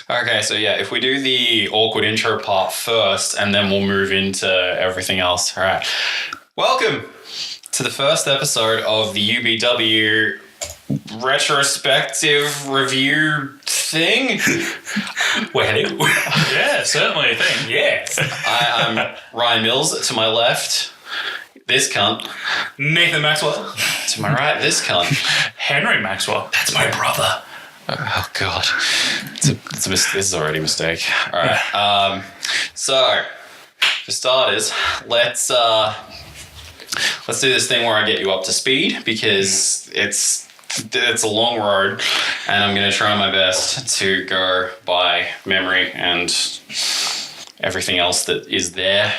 Okay, so yeah, if we do the awkward intro part first, and then we'll move into everything else. All right. Welcome to the first episode of the UBW Retrospective review thing. Well, yeah, certainly a thing, yes. I'm Ryan Mills. To my left, this cunt. Nathan Maxwell. To my right, this cunt. Henry Maxwell. That's my brother. Oh, God. This is already a mistake. All right. So, for starters, let's do this thing where I get you up to speed, because it's a long road, and I'm going to try my best to go by memory and everything else that is there.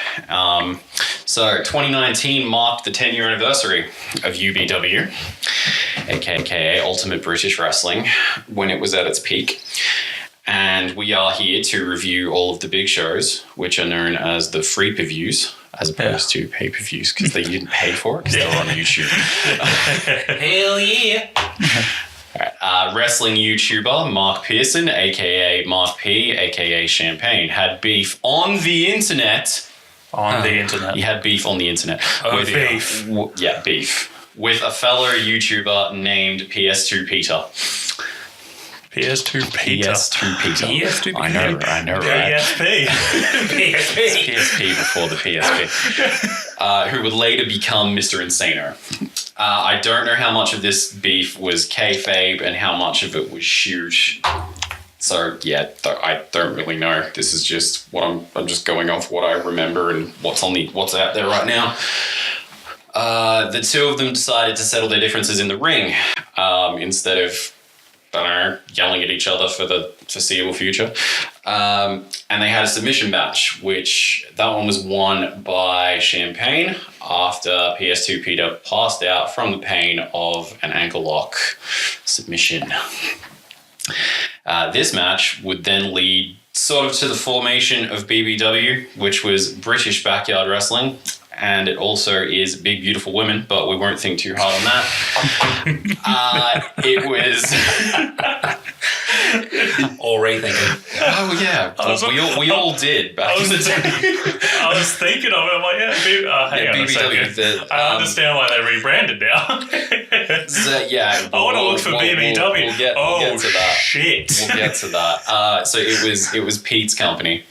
So 2019 marked the 10-year anniversary of UBW, aka Ultimate British Wrestling, when it was at its peak. And we are here to review all of the big shows, which are known as the free per-views, as opposed to pay-per-views, because they didn't pay for it, because they were on YouTube. Hell yeah. Wrestling YouTuber Marc Pearson, aka Marc P, aka Champagne, had beef on the internet. He had beef on the internet. With beef. Beef. With a fellow YouTuber named PS2 Peter. PS2 Peter. PS2 Peter. PS2 Peter. I know, right? PSP. PSP. PSP before the PSP. Who would later become Mr. Insano. I don't know how much of this beef was kayfabe and how much of it was shoot. So yeah, I don't really know. This is just what I'm just going off what I remember and what's out there right now. The two of them decided to settle their differences in the ring, instead of, I don't know, yelling at each other for the foreseeable future. And they had a submission match, which that one was won by Champagne after PS2 Peter passed out from the pain of an ankle lock submission. This match would then lead sort of to the formation of BBW, which was British Backyard Wrestling. And it also is Big Beautiful Women, but we won't think too hard on that. It was... Already thinking. Oh, yeah. We all did back in the day. I was thinking of it. I'm like, hang on a second. I understand why they rebranded now. Yeah. I want to look for BBW. We'll get to that. Shit. We'll get to that. So it was Pete's company.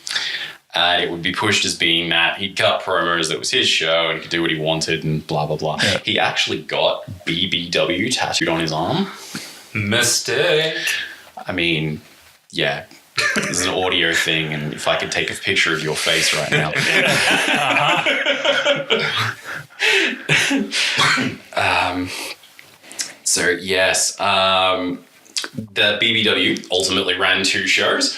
It would be pushed as being that he'd cut promos, that was his show, and he could do what he wanted and blah, blah, blah. Yeah. He actually got BBW tattooed on his arm. Mistake. I mean, yeah, this is an audio thing, and if I could take a picture of your face right now. So, yes, the BBW ultimately ran two shows.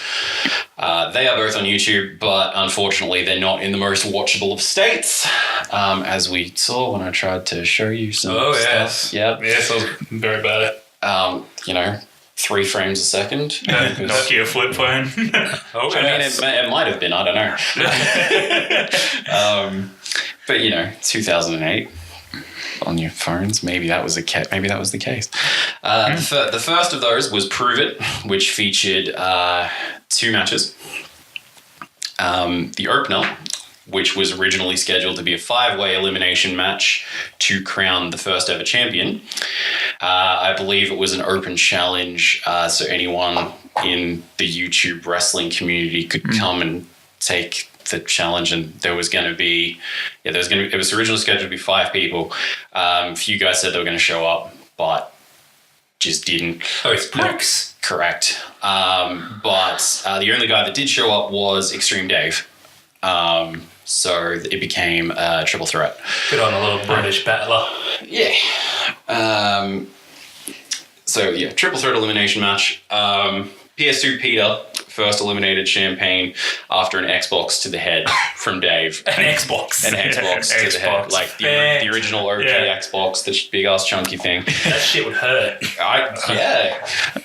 They are both on YouTube, but unfortunately they're not in the most watchable of states, as we saw when I tried to show you some stuff. Yes. Yep. Yes, I was very bad at it. 3 frames a second. Nokia flip phone. Oh, I mean, it might have been, I don't know. But 2008 on your phones, maybe that was the case. The first of those was Prove It, which featured 2 matches. The opener, which was originally scheduled to be a 5-way elimination match to crown the first ever champion. I believe it was an open challenge, so anyone in the YouTube wrestling community could come and take the challenge, and there was going to be, it was originally scheduled to be 5 people. A few guys said they were going to show up, but just didn't. Oh, it's pricks. Correct. But the only guy that did show up was Extreme Dave. So it became a triple threat. Good on a little British battler. Yeah. Triple threat elimination match. PS2 Peter first eliminated Champagne after an Xbox to the head from Dave. An Xbox to the head. Like the original OG Xbox, the big ass chunky thing. That shit would hurt.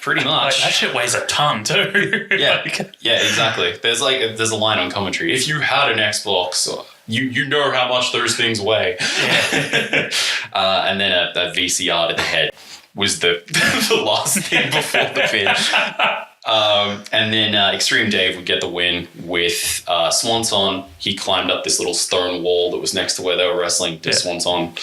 Pretty much. That shit weighs a ton too. Yeah, exactly. There's a line on commentary. If you had an Xbox, you know how much those things weigh. Yeah. And then a VCR to the head was the last thing before the finish. And then Extreme Dave would get the win with Swanson. He climbed up this little stone wall that was next to where they were wrestling to Swanson.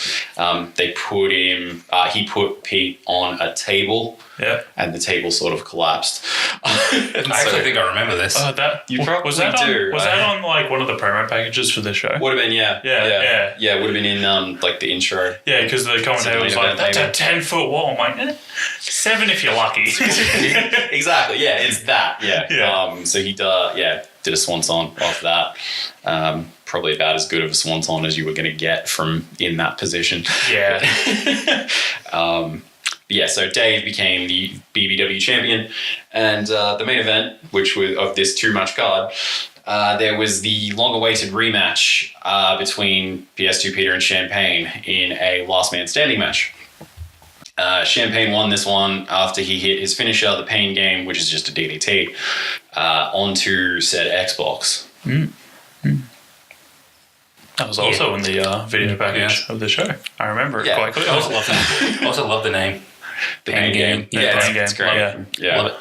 They put him, he put Pete on a table. Yeah. And the table sort of collapsed. I actually think I remember this. You probably was that do. Was that on like one of the promo packages for this show? Would have been, yeah. Yeah, it would have been in like the intro. Yeah, because the commentator was like, that's a 10-foot wall. I'm like, 7 if you're lucky. Exactly, yeah, it's that, yeah. So he did a swanson off that. Probably about as good of a swanson as you were going to get from in that position. Yeah. So Dave became the BBW champion, and the main event, which was of this 2-match card, there was the long-awaited rematch between PS2 Peter and Champagne in a last man standing match. Champagne won this one after he hit his finisher, the Pain Game, which is just a DDT, onto said Xbox. That was also in the video package of the show. I remember it quite clearly. I also love the name. The Pain Game. Yeah, Pain Game. It's great. Love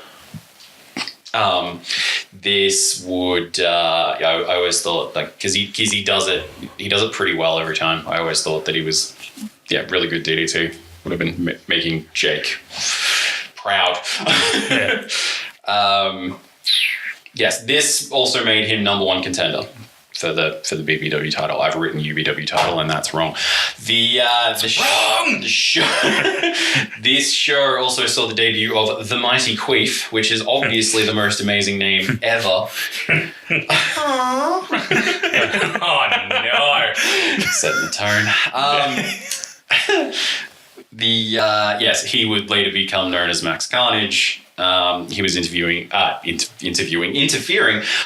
it. This would I always thought, like, because he does it pretty well every time. I always thought that he was really good DDT. Would have been making Jake proud. Yes, this also made him number 1 contender for the BBW title. I've written UBW title, and that's wrong. This show also saw the debut of the Mighty Queef, which is obviously the most amazing name ever. Oh no! Setting the tone. Yes, he would later become known as Max Carnage. He was interfering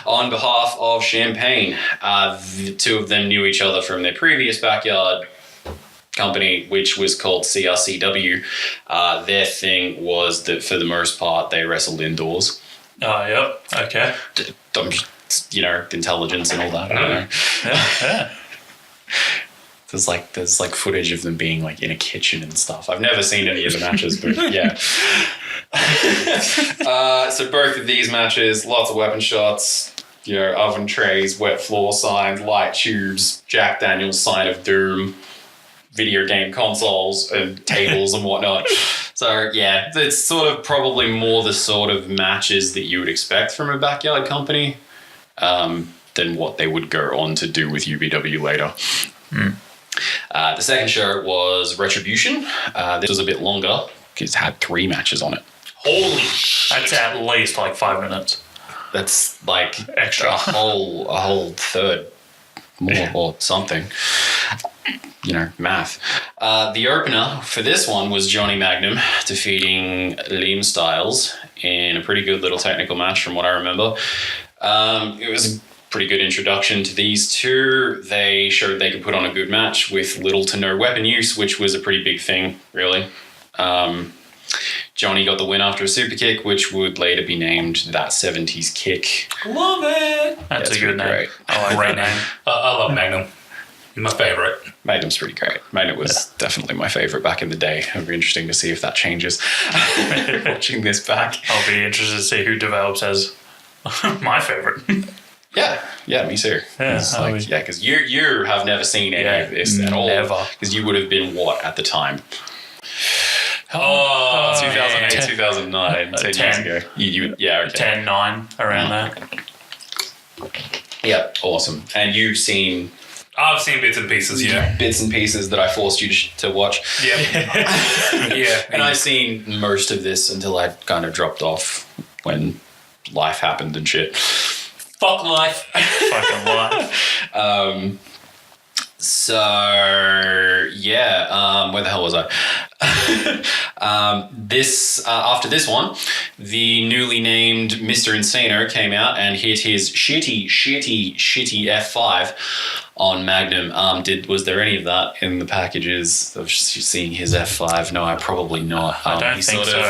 on behalf of Champagne. The two of them knew each other from their previous backyard company, which was called CRCW. Their thing was that for the most part, they wrestled indoors. Oh, yep. Okay. Intelligence and all that. Yeah. There's like footage of them being like in a kitchen and stuff. I've never seen any of the matches, but yeah. So both of these matches, lots of weapon shots, oven trays, wet floor signs, light tubes, Jack Daniels sign of doom, video game consoles and tables and whatnot. So yeah, it's sort of probably more the sort of matches that you would expect from a backyard company than what they would go on to do with UBW later. The second show was Retribution. This was a bit longer because it had 3 matches on it. Holy! That's at least like 5 minutes. That's like extra. a whole third more or something. Math. The opener for this one was Johnny Magnum defeating Liam Styles in a pretty good little technical match from what I remember. It was a pretty good introduction to these two. They showed they could put on a good match with little to no weapon use, which was a pretty big thing, really. Johnny got the win after a super kick, which would later be named That 70s Kick. Love it! That's a good name. Great. I like that name. I love Magnum. He's my favourite. Magnum's pretty great. Magnum was definitely my favourite back in the day. It'll be interesting to see if that changes. Watching this back. I'll be interested to see who develops as my favourite. Yeah, me too. Because you have never seen any of this at all. Never. Because you would have been what at the time? 2008, 2009, 10 years ago. Okay. 10, 9, around there. Yeah, awesome. And you've seen... I've seen bits and pieces, Bits and pieces that I forced you to watch. Yeah. And I've seen most of this until I kind of dropped off when life happened and shit. Fuck life. Fucking life. Where the hell was I? After this one, the newly named Mr. Insano came out and hit his shitty F5 on Magnum. Was there any of that in the packages of seeing his F5? No, probably not. I don't think so.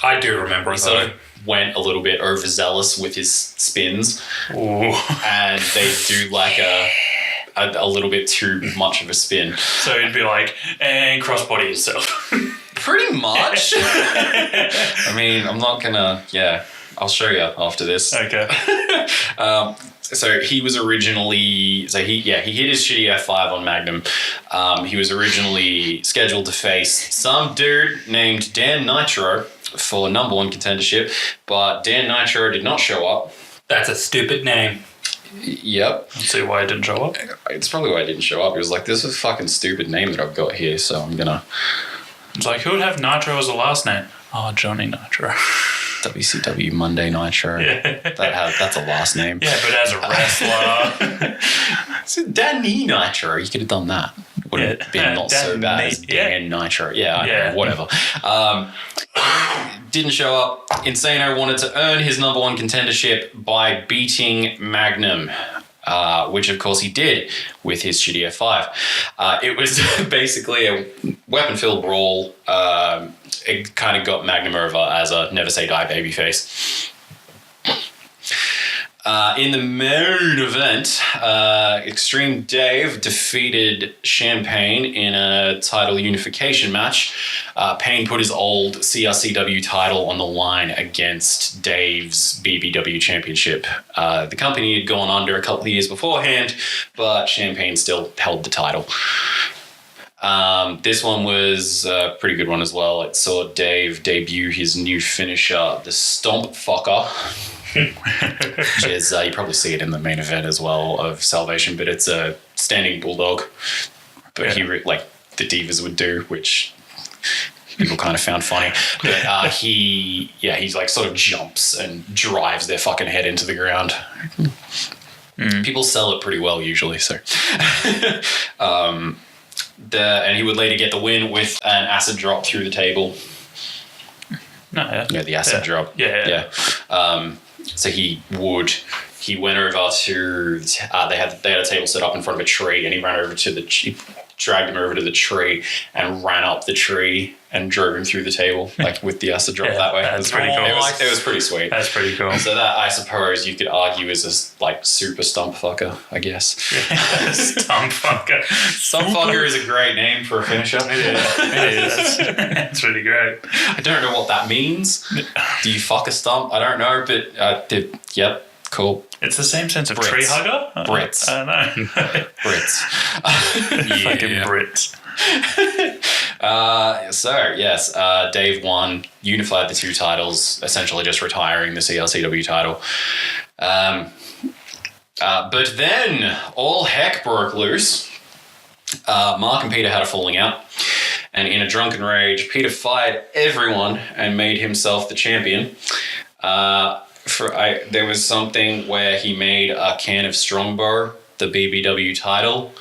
I do remember. He sort of went a little bit overzealous with his spins. Ooh. And they do like a little bit too much of a spin. So he'd be like, and crossbody yourself. Pretty much. I mean, I'm not gonna, I'll show you after this. Okay. So he was originally, he hit his shitty F5 on Magnum. He was originally scheduled to face some dude named Dan Nitro for number one contendership, but Dan Nitro did not show up. That's a stupid name. Yep. Let's see why it didn't show up. It's probably why he didn't show up. He was like, this is a fucking stupid name that I've got here, so I'm gonna... It's like, who would have Nitro as a last name? Oh, Johnny Nitro. WCW Monday Nitro. Yeah. That's a last name. Yeah, but as a wrestler... So Danny Nitro, you could have done that. Would have been not so bad as Dan Nitro. Yeah, I know, whatever. Didn't show up. Insano wanted to earn his number one contendership by beating Magnum, which of course he did with his shitty F5. It was basically a weapon-filled brawl. It kind of got Magnum over as a never say die babyface. In the main event, Extreme Dave defeated Champagne in a title unification match. Payne put his old CRCW title on the line against Dave's BBW championship. The company had gone under a couple of years beforehand, but Champagne still held the title. This one was a pretty good one as well. It saw Dave debut his new finisher, the Stomp Fucker. Which is, you probably see it in the main event as well of Salvation, but it's a standing bulldog. But like the Divas would do, which people kind of found funny. But he's like sort of jumps and drives their fucking head into the ground. People sell it pretty well usually, so. And he would later get the win with an acid drop through the table. The acid drop. Yeah. So he went over to, they had a table set up in front of a tree, and he ran over to he dragged him over to the tree and ran up the tree and drove him through the table, like with the acid drop that way. That's pretty cool. It was pretty sweet. That's pretty cool. So that, I suppose, you could argue is a like super stump fucker, I guess. Stump fucker. Stump fucker is a great name for a finisher. It is. It's really great. I don't know what that means. Do you fuck a stump? I don't know, but yep, cool. It's the same sense of Brits. tree hugger? Brits. I don't know. Brits. Fucking Brits. Dave won, unified the two titles, essentially just retiring the CLCW title. But then all heck broke loose. Marc and Peter had a falling out, and in a drunken rage, Peter fired everyone and made himself the champion. There was something where he made a can of Strongbow the BBW title.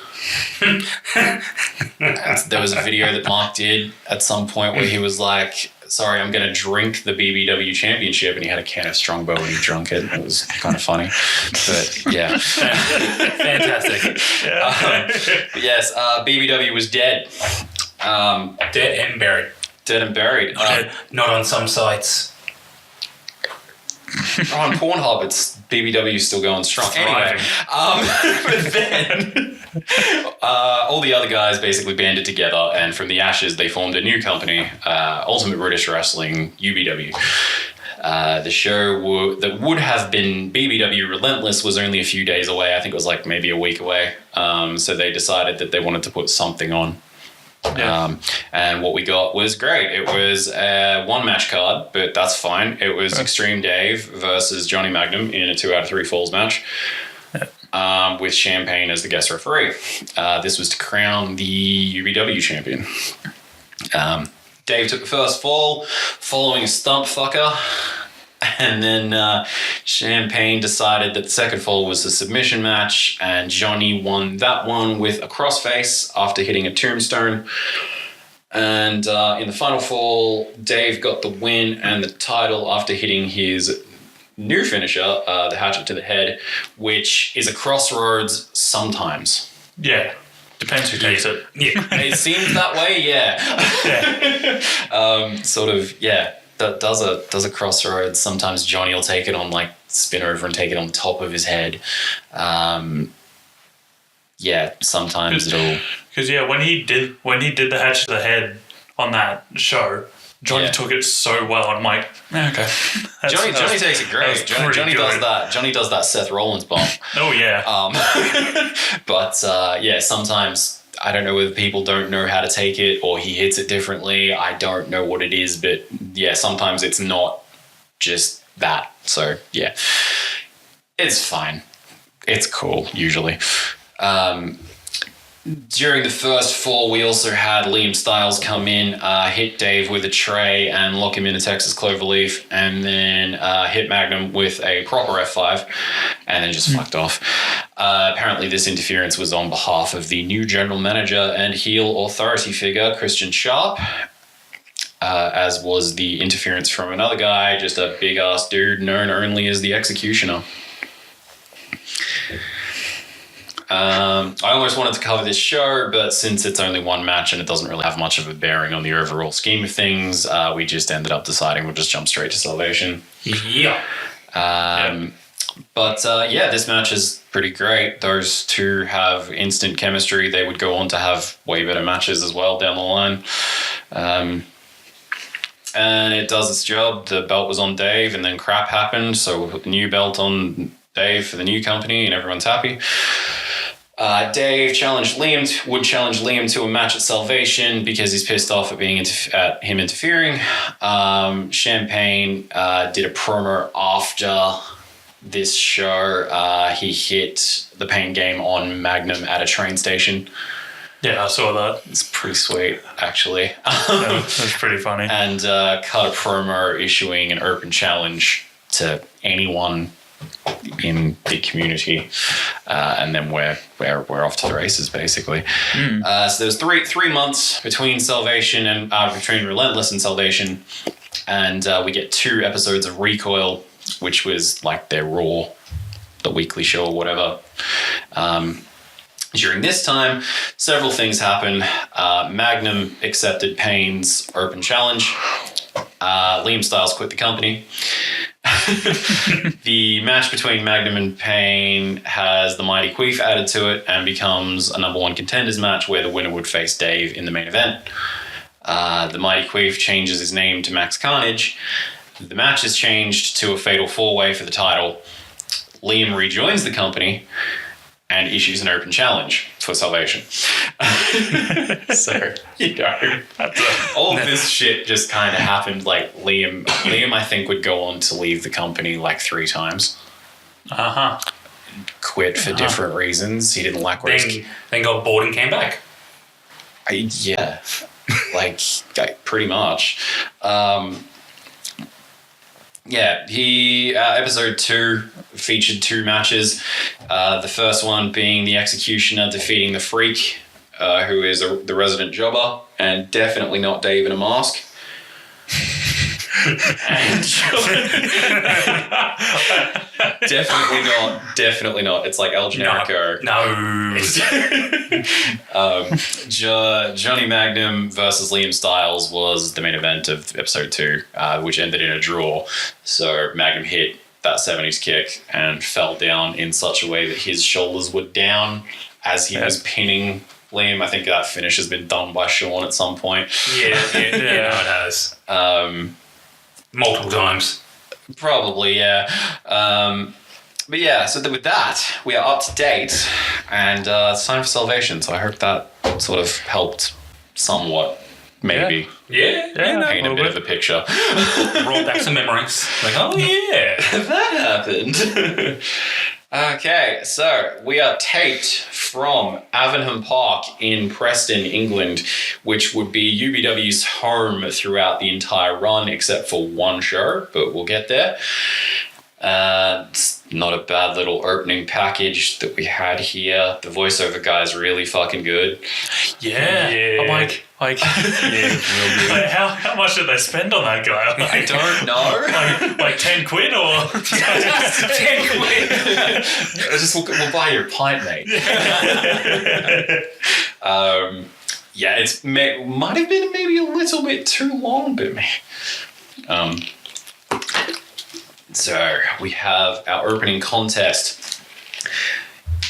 There was a video that Marc did at some point where he was like, sorry, I'm going to drink the BBW championship, and he had a can of Strongbow and he drunk it. It was kind of funny. But yeah. Fantastic. Yes, BBW was dead. Dead and buried. Dead and buried. Not on some sites. On Pornhub, it's BBW still going strong. Anyway, but then all the other guys basically banded together, and from the ashes, they formed a new company, Ultimate British Wrestling, UBW. The show that would have been BBW Relentless was only a few days away. I think it was like maybe a week away. So they decided that they wanted to put something on. Yeah. And what we got was great. It was a one match card, but that's fine. It was Extreme Dave versus Johnny Magnum in a 2 out of 3 falls match. With Champagne as the guest referee. This was to crown the UBW champion. Dave took the first fall, following a stump fucker. And then Champagne decided that the second fall was a submission match, and Johnny won that one with a crossface after hitting a tombstone. And in the final fall, Dave got the win and the title after hitting his new finisher, the hatchet to the head, which is a crossroads sometimes. Yeah. Depends who takes it. Yeah. It seems that way, yeah. That does a crossroads. Sometimes Johnny will take it on, like, spin over and take it on top of his head. Sometimes it'll... Because when he did the hatch to the head on that show, Johnny took it so well. I'm like, okay. Johnny takes it great. Johnny does that. Johnny does that Seth Rollins bomb. Oh yeah. But sometimes I don't know whether people don't know how to take it or he hits it differently. I don't know what it is, but yeah, sometimes it's not just that. So yeah, it's fine. It's cool usually. During the first fall, we also had Liam Styles come in, hit Dave with a tray and lock him in a Texas Cloverleaf, and then hit Magnum with a proper F5, and then just fucked off. Apparently, this interference was on behalf of the new general manager and heel authority figure, Christian Sharp, as was the interference from another guy, just a big-ass dude known only as the Executioner. I almost wanted to cover this show, but since it's only one match and it doesn't really have much of a bearing on the overall scheme of things, we just ended up deciding we'll just jump straight to Salvation. Yeah. But this match is pretty great. Those two have instant chemistry. They would go on to have way better matches as well down the line. And it does its job. The belt was on Dave and then crap happened, so we put the new belt on Dave for the new company and everyone's happy. Dave would challenge Liam to a match at Salvation because he's pissed off at at him interfering. Champagne did a promo after this show. He hit the pain game on Magnum at a train station. Yeah, I saw that. It's pretty sweet, actually. That's pretty funny. And cut a promo issuing an open challenge to anyone in the community, and then we're off to the races basically. So there's three months between Salvation and between Relentless and Salvation, and we get 2 episodes of Recoil, which was like their Raw, the weekly show or whatever. During this time, several things happen. Magnum accepted Payne's open challenge. Liam Styles quit the company. The match between Magnum and Payne has the Mighty Queef added to it and becomes a number 1 contenders match where the winner would face Dave in the main event. The Mighty Queef changes his name to Max Carnage. The match is changed to a fatal 4-way for the title. Liam rejoins the company and issues an open challenge for Salvation. So, all of this shit just kind of happened. Like Liam, I think, would go on to leave the company like 3 times. Quit for different reasons. He didn't like what then got bored and came back. Yeah, like pretty much. He episode 2 featured 2 matches. The first one being the Executioner defeating the Freak, who is the resident jobber and definitely not Dave in a mask. Definitely not. It's like El Generico. No. Johnny Magnum versus Liam Styles was the main event of episode 2, which ended in a draw. So Magnum hit that 70s kick and fell down in such a way that his shoulders were down as he was pinning Liam. I think that finish has been done by Sean at some point. Yeah, it has. Multiple times. Probably, yeah. But yeah, so with that, we are up to date, and it's time for Salvation. So I hope that sort of helped somewhat, maybe. Yeah. Paint a bit of a picture. Brought back some memories. Like, oh yeah, that happened. Okay, so we are taped from Avenham Park in Preston, England, which would be UBW's home throughout the entire run, except for one show, but we'll get there. It's not a bad little opening package that we had here. The voiceover guy's really fucking good. Yeah. I'm like, real good. Like, how much did they spend on that guy? Like, I don't know. like 10 quid or 10 quid. We'll buy your pint, mate. It might have been maybe a little bit too long, but so we have our opening contest,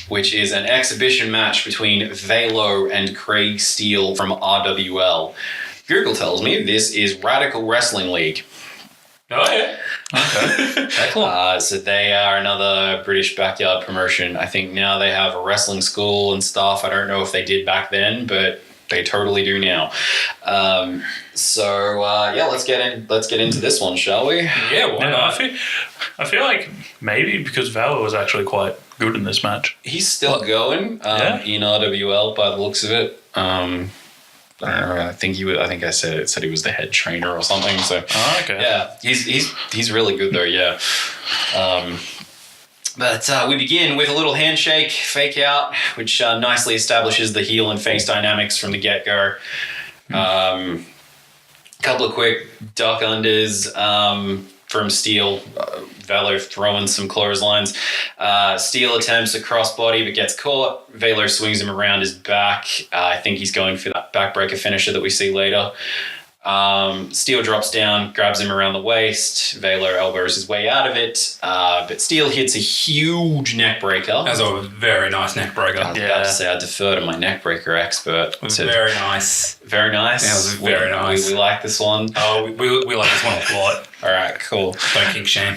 which is an exhibition match between Velo and Craig Steele from RWL. Google tells me this is Radical Wrestling League. Oh, yeah. Okay. Excellent. So they are another British backyard promotion. I think now they have a wrestling school and stuff. I don't know if they did back then, but they totally do now. Let's get into this one, shall we? Yeah, why not? I feel like maybe because Valor was actually quite good in this match. He's still going in RWL by the looks of it. I don't know. I think I said he was the head trainer or something. So okay. Yeah, he's really good though. Yeah. But we begin with a little handshake, fake out, which nicely establishes the heel and face dynamics from the get-go. Couple of quick duck unders from Steel. Valor throwing some clotheslines. Steel attempts a crossbody but gets caught. Valor swings him around his back. I think he's going for that backbreaker finisher that we see later. Steel drops down, grabs him around the waist. Valor elbows his way out of it, but Steel hits a huge neck breaker. That was a very nice neck breaker. I was about to say I defer to my neck breaker expert. It was very nice. Very nice. Yeah, it was very nice. We like this one. Oh, we like this one a lot. All right, cool. Don't kink shame.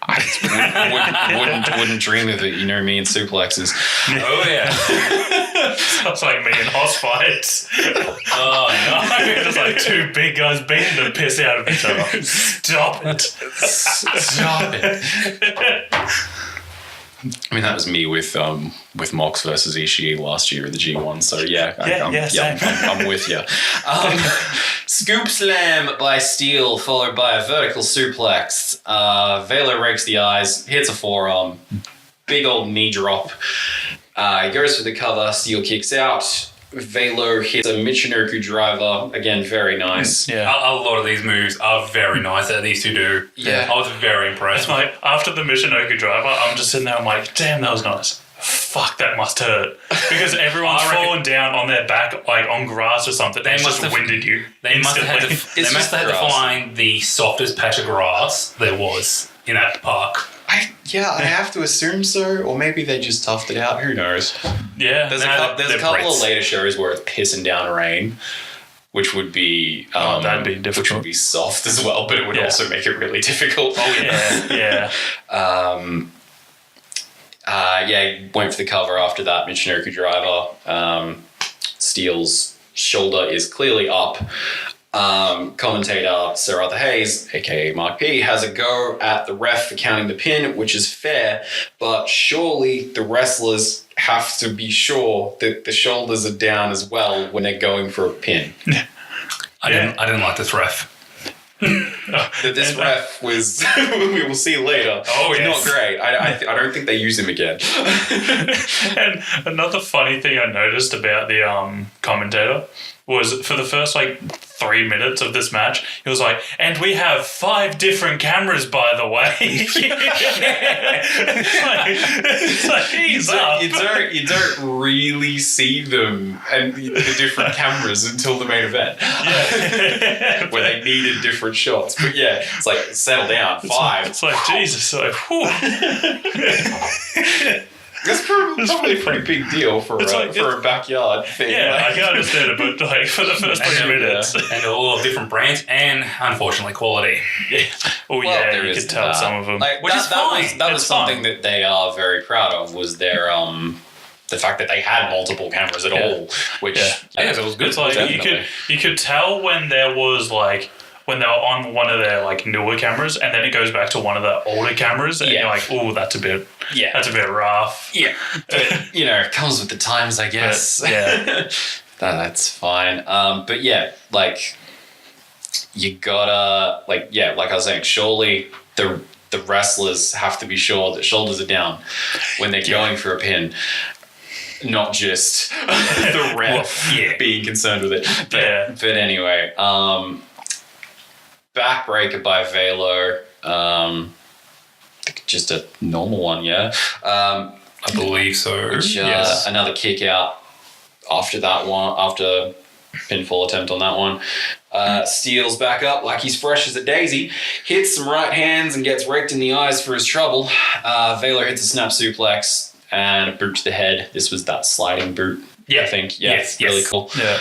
I wouldn't dream of it. You know me and suplexes. Oh yeah. Sounds like me in house fights. Oh no. Just like two big guys beating the piss out of each other. Stop it. Stop it. I mean, that was me with Mox versus Ishii last year in the G1. So I'm with you. Scoop slam by Steel, followed by a vertical suplex. Valor rakes the eyes, hits a forearm, big old knee drop. He goes for the cover. Steel kicks out. Valor hits a Michinoku driver. Again, very nice. Yeah. A lot of these moves are very nice that these two do. Yeah. I was very impressed. Like, after the Michinoku driver, I'm just sitting there, I'm like, damn, that was nice. Fuck, that must hurt. Because everyone's fallen down on their back, like on grass or something. They must have winded you. They must have had to find the softest patch of grass there was in that park. I have to assume so, or maybe they just toughed it out. Who knows? Yeah, there's a couple of later shows where it's pissing down rain, which would be that'd be difficult. Which would be soft as well, but it would also make it really difficult. Oh yeah, He went for the cover after that Michinoku driver. Steel's shoulder is clearly up. Commentator Sir Arthur Hayes, aka Marc P, has a go at the ref for counting the pin, which is fair, but surely the wrestlers have to be sure that the shoulders are down as well when they're going for a pin. I didn't like this ref. This ref was, we will see later, not great. I don't think they use him again. And another funny thing I noticed about the commentator was for the first 3 minutes of this match, he was like, and we have 5 different cameras, by the way. it's like he's up. You don't really see them and the different cameras until the main event, where they needed different shots. But yeah, it's like, settle down, 5. It's like Jesus, whew. That's probably a pretty big deal for a backyard thing. Yeah, I can understand it, but for the first 3 minutes. And all different brands and, unfortunately, quality. Yeah. Oh, well, you could tell some of them. Which is fine. That was something that they are very proud of, was their the fact that they had multiple cameras at all. Which, it was good. It's like, you could tell when there was, when they were on one of their newer cameras, and then it goes back to one of the older cameras, and you're like, "Oh, that's a bit rough." Yeah, but, it comes with the times, I guess. But, that's fine. But yeah, you gotta like I was saying, surely the wrestlers have to be sure that shoulders are down when they're going for a pin. Not just the ref being concerned with it. But anyway, backbreaker by Velo. Just a normal one, I believe so. Which, another kick out after that one, after pinfall attempt on that one. Steel's back up like he's fresh as a daisy, hits some right hands and gets raked in the eyes for his trouble. Velo hits a snap suplex and a boot to the head. This was that sliding boot, I think. Yeah, yes. Really cool. Yeah.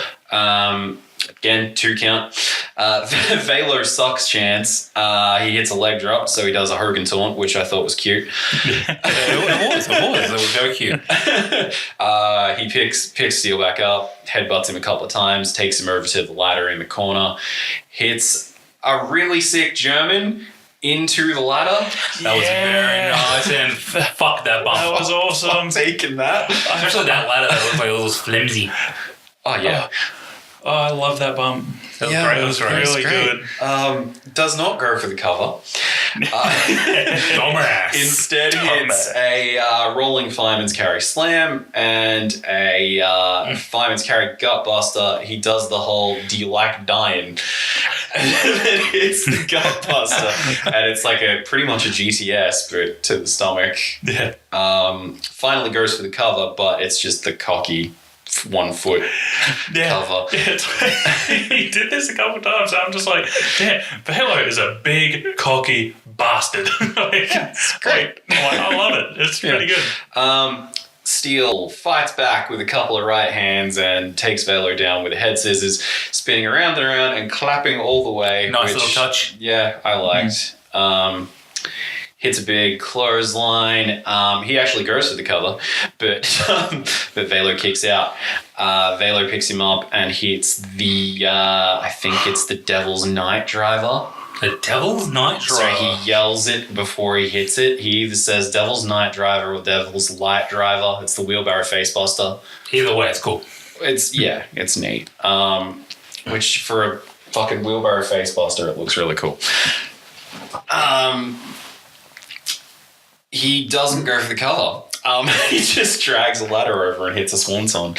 Again, 2 count. Velo sucks chance. He hits a leg drop, so he does a Hogan taunt, which I thought was cute. It was very cute. He picks Steel back up, headbutts him a couple of times, takes him over to the ladder in the corner, hits a really sick German into the ladder. That was very nice, and fuck that bump. That was awesome. I'm taking that. Especially that ladder that looked like it was flimsy. Oh, yeah. Oh, I love that bump. That was great. It was really good. Does not go for the cover. Dumbass. Instead hits a rolling fireman's carry slam and a fireman's carry gut buster. He does the whole "do you like dying?" and then hits the gut buster, and it's like pretty much a GTS but to the stomach. Yeah. Finally goes for the cover, but it's just the cocky 1 foot cover. Yeah, he did this a couple of times. I'm just like, damn, Velo is a big, cocky bastard. It's great. I love it. It's pretty good. Steel fights back with a couple of right hands and takes Velo down with a head scissors, spinning around and around and clapping all the way. Nice little touch. Yeah, I liked. Hits a big clothesline. He actually goes for the cover, but Velo kicks out. Velo picks him up and hits the, I think it's the Devil's Night Driver. The Devil's Night Driver? So he yells it before he hits it. He either says Devil's Night Driver or Devil's Light Driver. It's the wheelbarrow facebuster. Either way, it's cool. It's neat. Which for a fucking wheelbarrow facebuster, it looks really cool. He doesn't go for the cover. He just drags a ladder over and hits a swanton.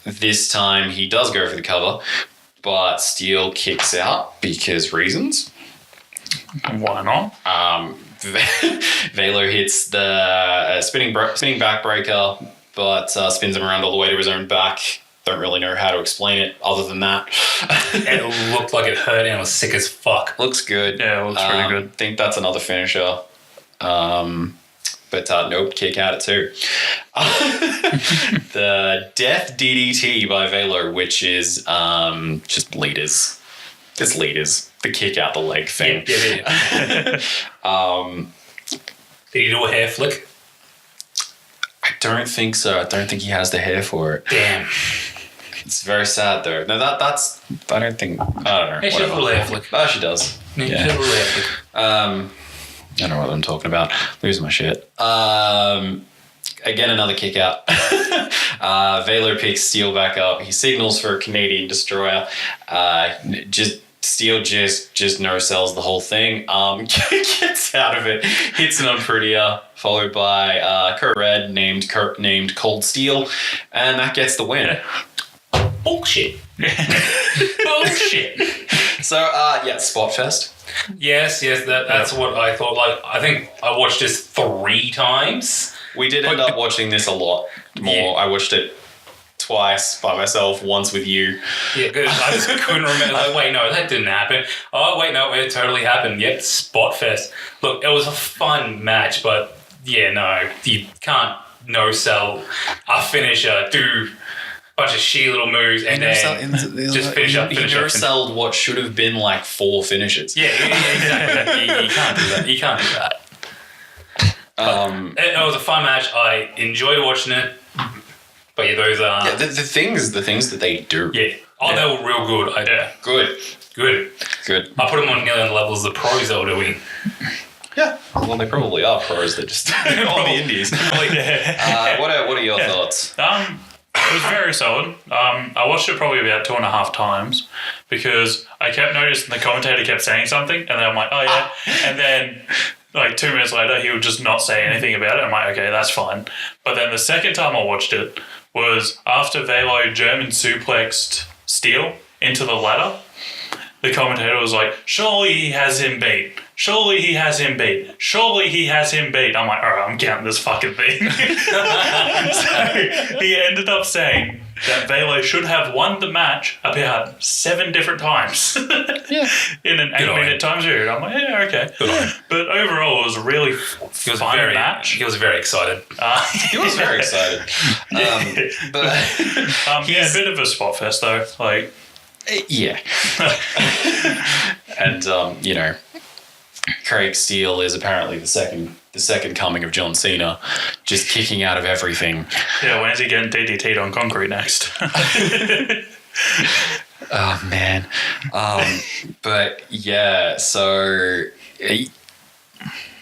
This time he does go for the cover, but Steel kicks out because reasons. Why not? Velo hits the spinning backbreaker, but spins him around all the way to his own back. Don't really know how to explain it other than that. It looked like it hurt and it was sick as fuck. Looks good. Yeah, it looks pretty good. Think that's another finisher. But nope, kick out at 2. The Death DDT by Velo, which is just leaders. It's leaders. The kick out the leg thing. Yeah. Did he do a hair flick? I don't think so. I don't think he has the hair for it. Damn. It's very sad though. No, that's. I don't know. She does a little hair flick. Oh, she does. Yeah. She does a little hair flick. I don't know what I'm talking about. Losing my shit. Again, another kick out. Velo picks Steel back up. He signals for a Canadian destroyer. Steel just no sells the whole thing. Gets out of it. Hits an unprettier, followed by Kurt Red named Cold Steel, and that gets the win. Bullshit. Bullshit. So Spot Fest. Yes, that's what I thought. Like, I think I watched this 3 times. We did end up watching this a lot more. Yeah. I watched it twice by myself, once with you. Yeah, because I just couldn't remember. Like, wait, no, that didn't happen. Oh, wait, no, it totally happened. Yep, Spot Fest. Look, it was a fun match, but yeah, no, you can't no-sell a finisher, do a bunch of shitty little moves, and then just finish up. He no-selled what should have been like 4 finishes. Yeah, exactly. you can't do that. You can't do that. It was a fun match. I enjoyed watching it. But yeah, those are... the things that they do. Yeah. Oh, they were real good. Good. I put them on nearly on the levels of the pros they were doing. Yeah. Well, they probably are pros. They're just on the indies. What are your thoughts? It was very solid. I watched it probably about 2.5 times because I kept noticing the commentator kept saying something and then I'm like, oh yeah. And then... like 2 minutes later, he would just not say anything about it. I'm like, okay, that's fine. But then the second time I watched it was after Velo German suplexed Steel into the ladder. The commentator was like, surely he has him beat. Surely he has him beat. Surely he has him beat. I'm like, all right, I'm counting this fucking thing. So he ended up saying, that Velo should have won the match about 7 different times. Yeah. In an 8-minute time period. I'm like, yeah, okay. But overall, it was a really fun match. He was very excited. He was very excited. But yeah, a bit of a spot fest though. Like, yeah. And you know, Craig Steele is apparently the second coming of John Cena, just kicking out of everything. Yeah, when is he getting DDT'd on concrete next? Oh man. But yeah, so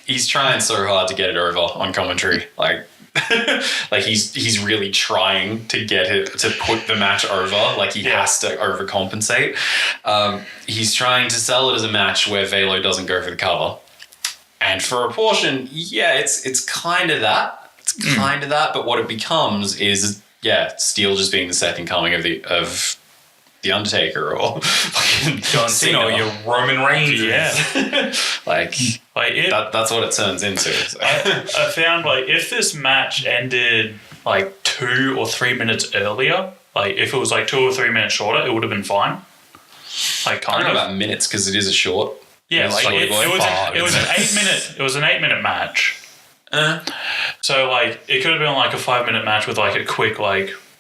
he's trying so hard to get it over on commentary. Like he's really trying to get it to put the match over. Like he has to overcompensate. He's trying to sell it as a match where Velo doesn't go for the cover. And for a portion, yeah, it's kind of that. It's kind of that, but what it becomes is Steele just being the second coming of the Undertaker or fucking John Cena or your Roman Reigns. Yeah. That's what it turns into. So. I found if this match ended 2 or 3 minutes earlier, if it was 2 or 3 minutes shorter, it would have been fine. I don't know about minutes because it is a short. Yeah, it was an 8-minute match. So it could have been a 5-minute match with a quick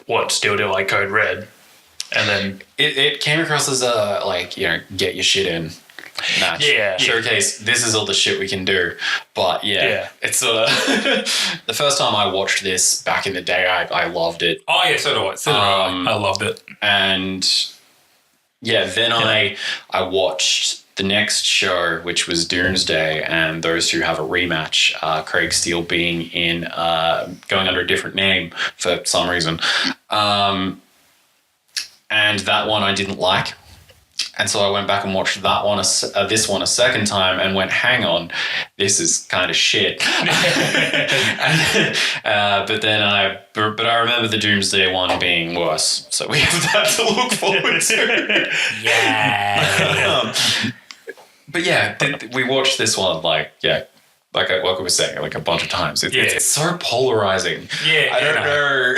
what Steel did Code Red. And then it came across as a get your shit in match. Yeah. Showcase, this is all the shit we can do. But it's sort of the first time I watched this back in the day, I loved it. Oh yeah, so do I. I loved it. And then I watched the next show, which was Doomsday, and those who have a rematch, Craig Steele being in going under a different name for some reason. And that one I didn't like. And so I went back and watched that one, this one a second time and went, hang on, this is kind of shit. But I remember the Doomsday one being worse. So we have that to look forward to. Yeah. But yeah, we watched this one like we were saying, a bunch of times. It's so polarizing. Yeah. I don't know.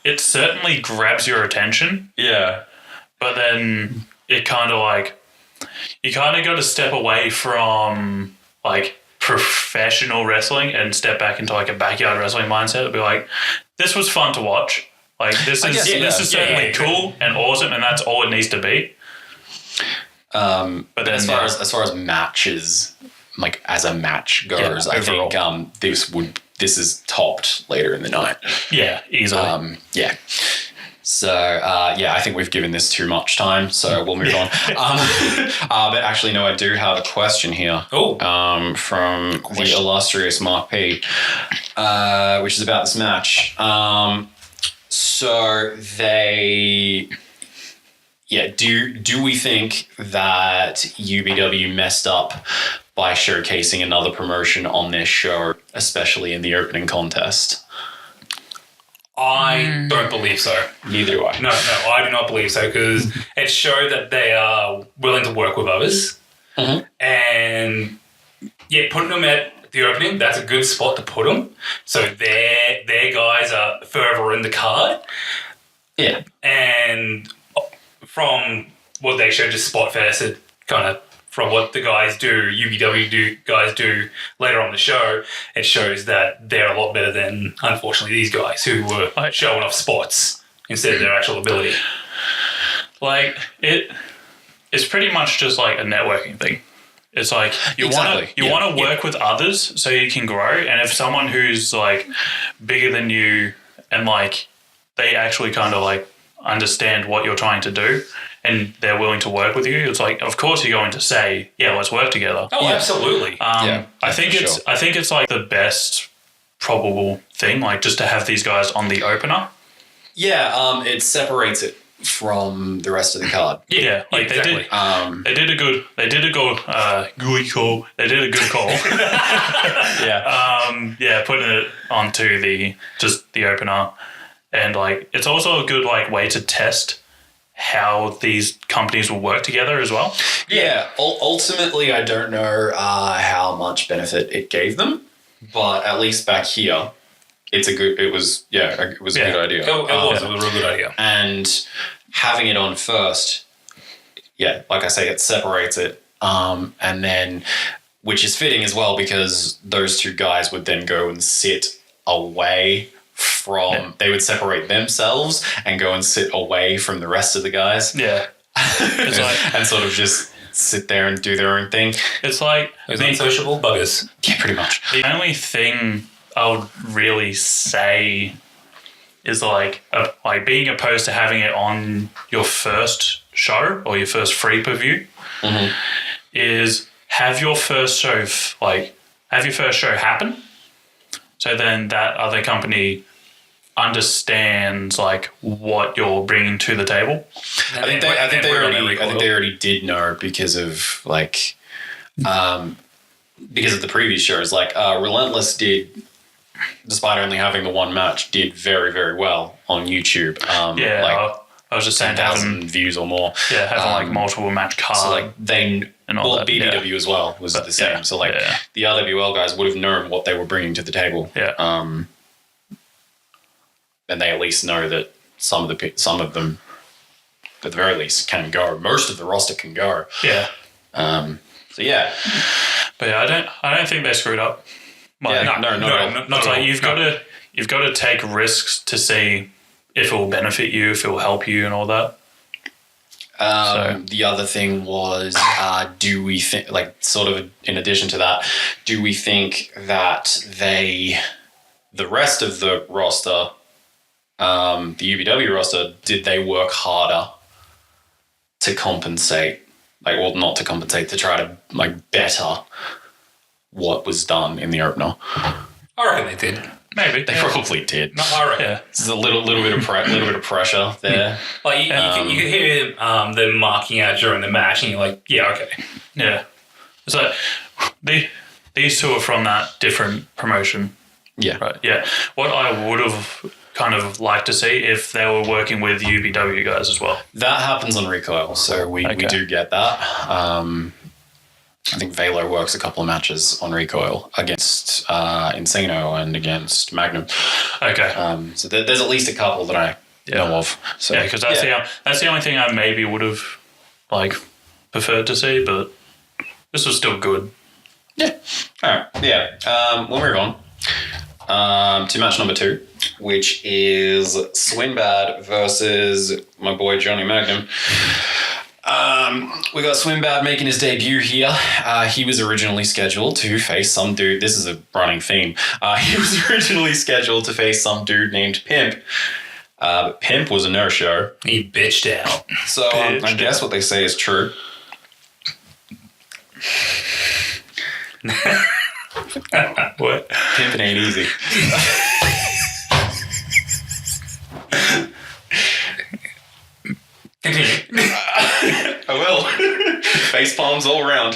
It certainly grabs your attention. Yeah. But then it kind of you kind of got to step away from professional wrestling and step back into a backyard wrestling mindset. It'd be this was fun to watch. This is certainly cool and awesome, and that's all it needs to be. But then as far as matches, as a match goes, I think this is topped later in the night. Yeah, easily. Yeah. So, I think we've given this too much time, so we'll move on. But actually, no, I do have a question here. From the illustrious Marc P, which is about this match. So they... Yeah, do we think that UBW messed up by showcasing another promotion on this show, especially in the opening contest? I don't believe so. Neither do I. No, I do not believe so because it showed that they are willing to work with others. Mm-hmm. And putting them at the opening, that's a good spot to put them. So their guys are further in the card. Yeah. And from what they showed, just spot fest, it kind of from what the guys do, UBW guys do later on the show, it shows that they're a lot better than, unfortunately, these guys who were showing off spots instead of their actual ability. It's pretty much just a networking thing. It's you want to work with others so you can grow, and if someone who's bigger than you and they actually kind of understand what you're trying to do and they're willing to work with you, it's of course you're going to say, let's work together. Oh, absolutely. I think it's the best probable thing, just to have these guys on the opener. Yeah, it separates it from the rest of the card. Yeah, exactly. They did a good call. Yeah. Putting it onto the opener. And it's also a good way to test how these companies will work together as well. Yeah. Ultimately, I don't know how much benefit it gave them, but at least back here, it was a good idea. It was a real good idea. And having it on first, like I say, it separates it. And then, which is fitting as well, because those two guys would then go and sit away from, they would separate themselves and go and sit away from the rest of the guys. Yeah. It's like, and sort of just sit there and do their own thing. it's like Those unsociable buggers. Yeah, pretty much. the only thing I would really say is like being opposed to having it on your first show or your first free per view is have your first show happen. So then that other company understands like what you're bringing to the table. I think they already did know because of like because of the previous shows. Like Relentless did, despite only having the one match, did very, very well on YouTube. I was just saying 10,000 views or more. Yeah, having like multiple match cards. So like BBW as well was the same. So like the RWL guys would have known what they were bringing to the table. Yeah. And they at least know that some of them, at the very least, can go. Most of the roster can go. Yeah. So yeah. But yeah, I don't think they screwed up. Like, No. It's like you've got to take risks to see if it will benefit you, if it will help you, and all that. The other thing was, do we think, like, sort of in addition to that, do we think that the rest of the roster, the UBW roster, did they work harder to compensate? Like, well, not to compensate, to try to, like, better what was done in the opener? I reckon they did. Maybe. They probably did. No, I reckon. Yeah. There's a little bit of pressure there. Like, you could hear them marking out during the match, and you're like, yeah, okay. Yeah. So these two are from that different promotion. Yeah. Right. Yeah. What I would have kind of liked to see if they were working with UBW guys as well. That happens on Recoil, so we do get that. I think Velo works a couple of matches on Recoil against Encino and against Magnum. Okay. So there's at least a couple that I know of. So, yeah, because that's the only thing I maybe would have like preferred to see, but this was still good. Yeah. All right. Yeah. We'll move on to match number 2, which is Swinbad versus my boy Johnny Magnum. We got Swinbad making his debut here. He was originally scheduled to face some dude. This is a running theme. He was originally scheduled to face some dude named Pimp. But Pimp was a no-show. He bitched out. So I guess what they say is true. What? Pimping ain't easy. Continue. I will. Face palms all around.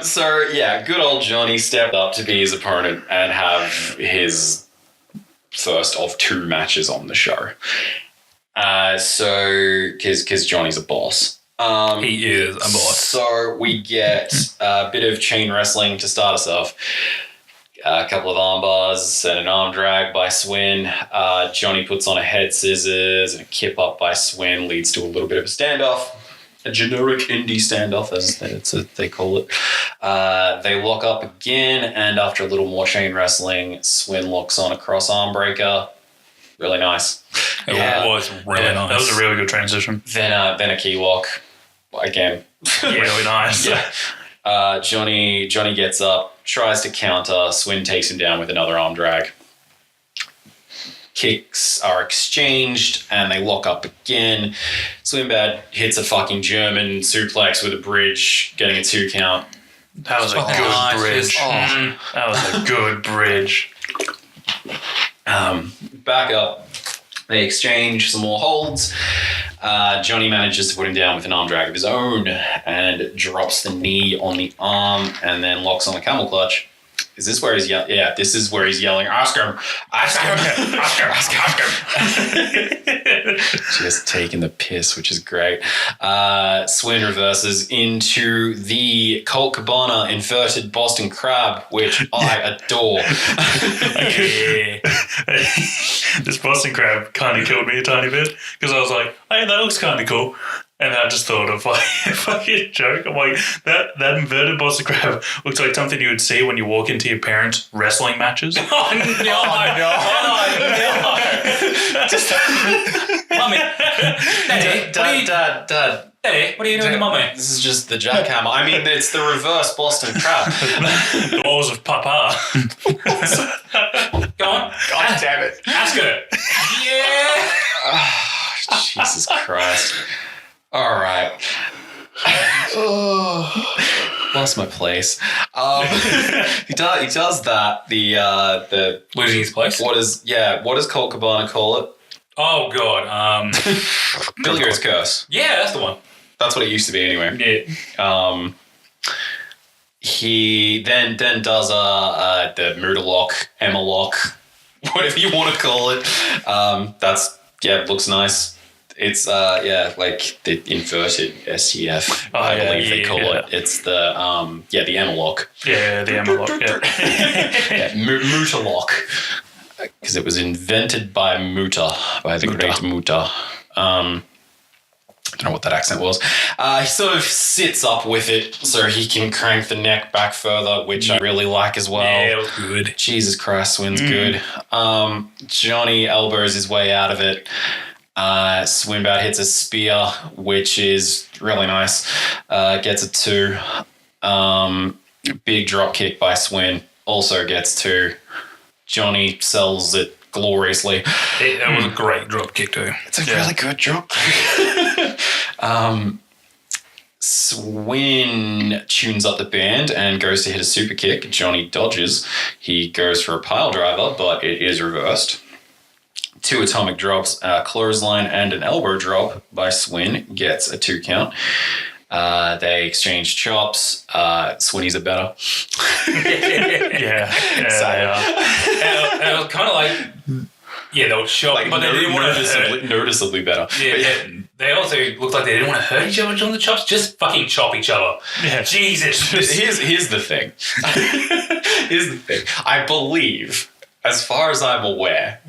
So yeah, good old Johnny stepped up to be his opponent and have his first of 2 matches on the show. So because Johnny's a boss. He is a boss. So we get a bit of chain wrestling to start us off. A couple of arm bars and an arm drag by Swin. Johnny puts on a head scissors and a kip up by Swin, leads to a little bit of a standoff. A generic indie standoff, as they call it. They lock up again, and after a little more chain wrestling, Swin locks on a cross arm breaker. Really nice. It was really nice. That was a really good transition. Then a key lock. Again. Really nice. Yeah. Johnny gets up, tries to counter. Swin takes him down with another arm drag. Kicks are exchanged and they lock up again. Swinbad hits a fucking German suplex with a bridge, getting a 2 count. That was a good bridge. That was a good bridge. Back up. They exchange some more holds. Johnny manages to put him down with an arm drag of his own and drops the knee on the arm and then locks on the camel clutch. Is this where he's yelling? Yeah, this is where he's yelling, ask him. Just taking the piss, which is great. Swin reverses into the Colt Cabana inverted Boston Crab, which I adore. This Boston Crab kind of killed me a tiny bit because I was like, hey, that looks kind of cool. And I just thought of like a fucking joke. I'm like, that inverted Boston Crab looks like something you would see when you walk into your parents' wrestling matches. Oh no! Just Mummy, Daddy, Dad. Daddy, what are you doing to Mummy? This is just the jackhammer. I mean, it's the reverse Boston Crab. The balls of Papa. Go on. God damn it. Ask her. Yeah. Jesus Christ. All right. Lost my place. He does that. The Losing his place? what does Colt Cabana call it? Oh, God. Billiard's curse. Yeah, that's the one. That's what it used to be anyway. Yeah. He then does the Murderlock, Emma-lock, whatever you want to call it. It looks nice. It's like the inverted STF. I believe they call it. It's the the Emma-lock. Yeah, the Emma-lock. Yeah. Muta-lock. Because it was invented by the great Muta. I don't know what that accent was. He sort of sits up with it so he can crank the neck back further, which I really like as well. Yeah, it was good. Jesus Christ, Swin's good. Johnny elbows his way out of it. Swinbat hits a spear, which is really nice. Gets a 2. Big drop kick by Swin, also gets 2. Johnny sells it gloriously. That was a great drop kick too. It's a really good drop kick. Swin tunes up the band and goes to hit a super kick. Johnny dodges. He goes for a pile driver, but it is reversed. 2 atomic drops, a clothesline and an elbow drop by Swin gets a 2 count. They exchange chops. Swinnies are better. Yeah, they are. And it was kind of like, they were shocked, but they didn't want to noticeably better. Yeah. They also looked like they didn't want to hurt each other on the chops, just fucking chop each other. Yeah. Jesus. Here's the thing. I believe, as far as I'm aware,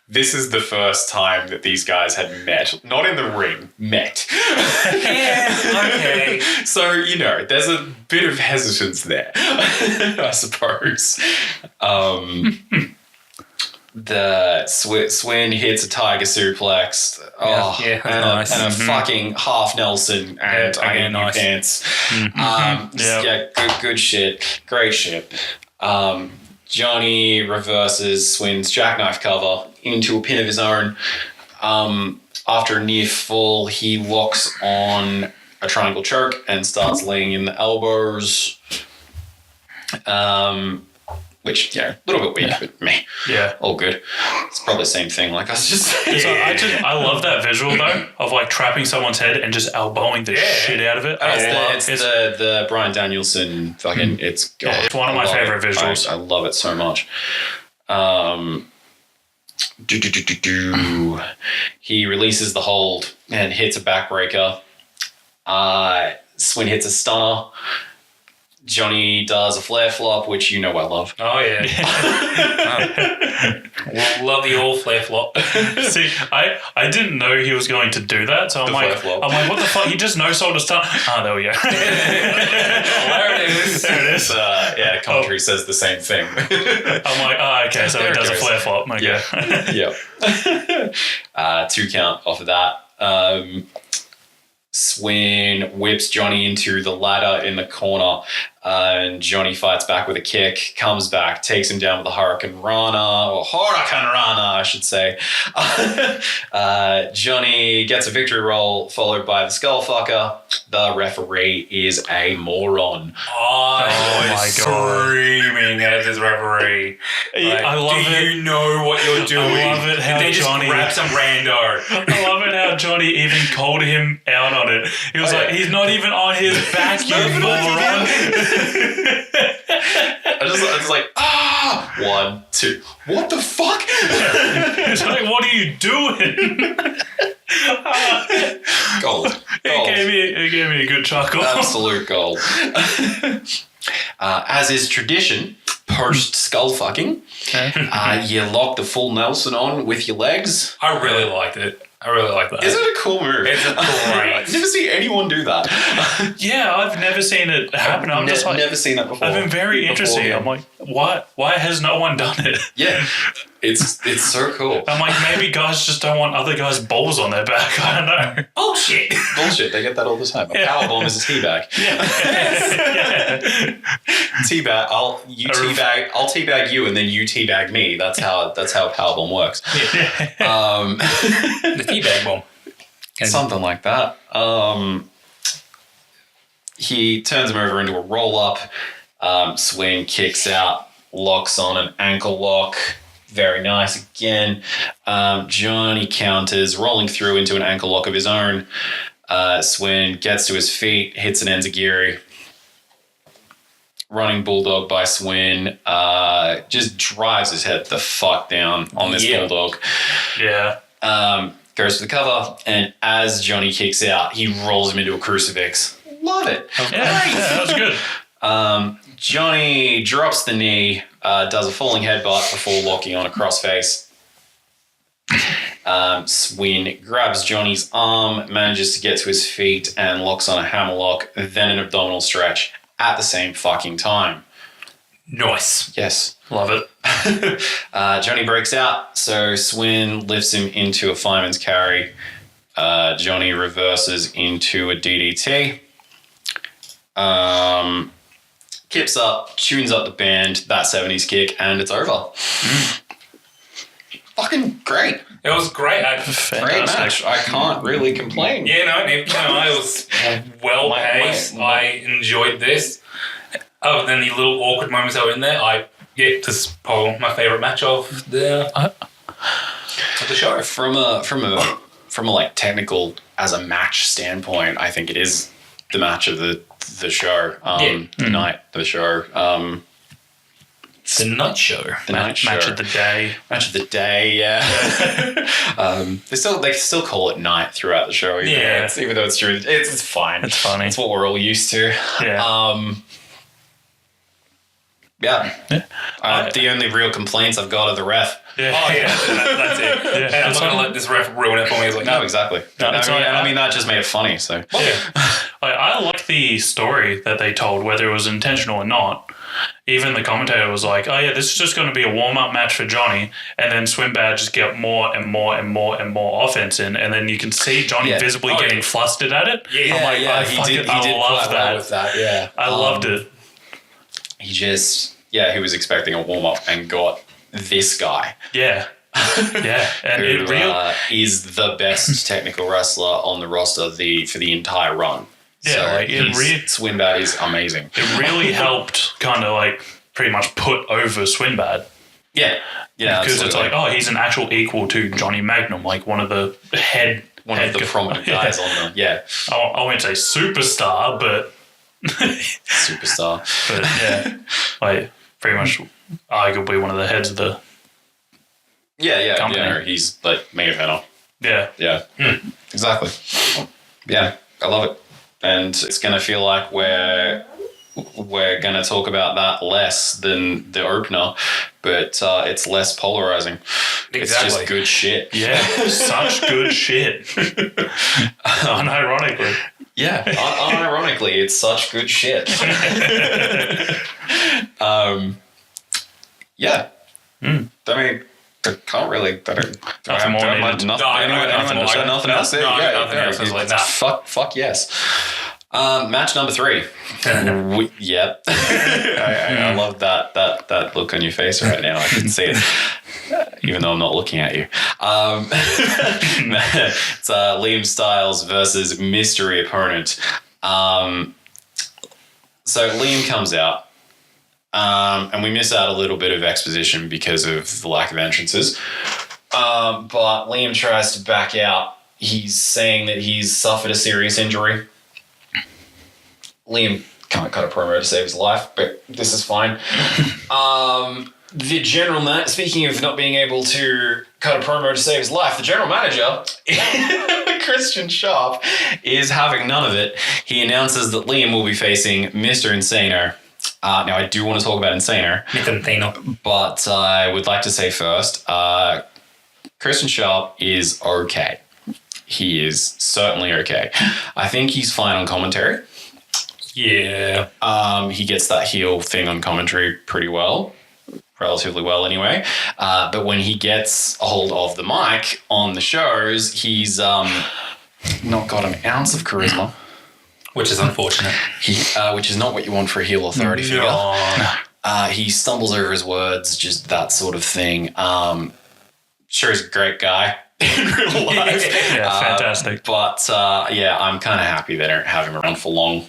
this is the first time that these guys had met. Not in the ring, met. Yeah, okay. So, there's a bit of hesitance there, I suppose. The Swin hits a tiger suplex. Nice. And a fucking half Nelson and again, nice. Pants. Mm-hmm. Good shit. Great shit. Johnny reverses Swin's jackknife cover into a pin of his own. After a near fall, he locks on a triangle choke and starts laying in the elbows. Which, a little bit weak, but meh. Yeah. All good. It's probably the same thing like I was just saying. So I love that visual though of like trapping someone's head and just elbowing the shit out of it. It's the Bryan Danielson fucking. It's it's one of my favorite visuals. I love it so much. He releases the hold and hits a backbreaker. Swin hits a stunner. Johnny does a flare flop, which I love. Oh, yeah. Love the all flare flop. See, I didn't know he was going to do that, so I'm like, what the fuck? He just no-sold a stun. There we go. There it is. There it is. Commentary says the same thing. I'm like, okay, so he does a flare flop. Okay. Yeah. 2 count off of that. Swin whips Johnny into the ladder in the corner, and Johnny fights back with a kick, comes back, takes him down with a Hurricane Rana, I should say. Johnny gets a victory roll, followed by the Skullfucker. The referee is a moron. Oh my God. Screaming at this referee. I love it. Do you know what you're doing? I love it how they Johnny... just grab some rando. I love it how Johnny even called him out on it. He was like, he's not even on his back, you moron. I it's like, 1, 2. What the fuck? It's like, what are you doing? Gold. It gave me a good chuckle. Absolute gold. As is tradition, post skull fucking, you lock the full Nelson on with your legs. I really liked it. I really like that. Isn't it a cool move? It's a great. I've never seen anyone do that. Yeah, I've never seen it happen. I'm just like, never seen that before. I've been very interested. Yeah. I'm like, what? Why has no one done it? Yeah, it's so cool. I'm like, maybe guys just don't want other guys' balls on their back. I don't know. Bullshit. Bullshit. They get that all the time. A Yeah. power bomb is a teabag. Yeah. Teabag. I'll teabag you, and then you teabag me. That's how a power bomb works. The teabag bomb. Something like that. He turns him over into a roll up. Swing kicks out, locks on an ankle lock. Very nice again. Johnny counters, rolling through into an ankle lock of his own. Swin gets to his feet, hits an enzigiri. Running bulldog by Swin. Just drives his head the fuck down on this bulldog. Yeah. Goes for the cover, and as Johnny kicks out, he rolls him into a crucifix. Love it. That was good. Johnny drops the knee, does a falling headbutt before locking on a crossface. Swin grabs Johnny's arm, manages to get to his feet, and locks on a hammerlock, then an abdominal stretch at the same fucking time. Nice. Yes. Love it. Johnny breaks out, so Swin lifts him into a fireman's carry. Johnny reverses into a DDT. Kips up, tunes up the band, that 70s kick, and it's over. Fucking great. It was great. Great match. I can't really complain. Yeah, no, it was well paced. I enjoyed this. Other than the little awkward moments that were in there, this is probably my favourite match of the show. From a like technical as a match standpoint, I think it is the match of the show. The night of the show. The night show. Match of the day. Match of the day, yeah. They still call it night throughout the show. Even though it's true. It's fine. It's funny. It's what we're all used to. Yeah. The only real complaints I've got are the ref. Yeah. Oh, yeah. That's it. Yeah. And I'm not going to let this ref ruin it for me. It's like, No, exactly. No, I mean, that just made it funny, so. I like the story that they told, whether it was intentional or not. Even the commentator was like, oh yeah, this is just going to be a warm-up match for Johnny, and then Swinbad just get more and more and more and more offense in, and then you can see Johnny visibly getting flustered at it. Yeah, I'm like, he did I love quite well with that, yeah. I loved it. He just, he was expecting a warm-up and got this guy. Yeah. Yeah, and who is the best technical wrestler on the roster for the entire run. Yeah, so Swinbad is amazing. It really helped kind of like pretty much put over Swinbad. Yeah, because it's like, oh, he's an actual equal to Johnny Magnum, like one of the prominent guys on them. Yeah, I won't say superstar, but superstar. But yeah, like pretty much arguably one of the heads of the company. Yeah, he's like main eventer. Yeah, exactly. Yeah, I love it. And it's going to feel like we're going to talk about that less than the opener, but it's less polarizing. Exactly. It's just good shit. Yeah, such good shit. Unironically. Yeah, unironically, it's such good shit. Yeah. I mean, I can't really. Nothing else. Fuck yes. Match number 3. Yep. I love that look on your face right now. I can see it, even though I'm not looking at you. It's Liam Styles versus mystery opponent. So Liam comes out. And we miss out a little bit of exposition because of the lack of entrances. But Liam tries to back out. He's saying that he's suffered a serious injury. Liam can't cut a promo to save his life, but this is fine. The general man, speaking of not being able to cut a promo to save his life, the general manager, Christian Sharp, is having none of it. He announces that Liam will be facing Mr. Insano. Now, I do want to talk about Insano, but I would like to say first, Christian Sharp is okay. He is certainly okay. I think he's fine on commentary. Yeah. He gets that heel thing on commentary pretty well. Relatively well anyway. But when he gets a hold of the mic on the shows, he's not got an ounce of charisma. Which is unfortunate. Which is not what you want for a heel authority figure. He stumbles over his words, just that sort of thing. Sure, he's a great guy in real life. Yeah, fantastic. But I'm kind of happy they don't have him around for long.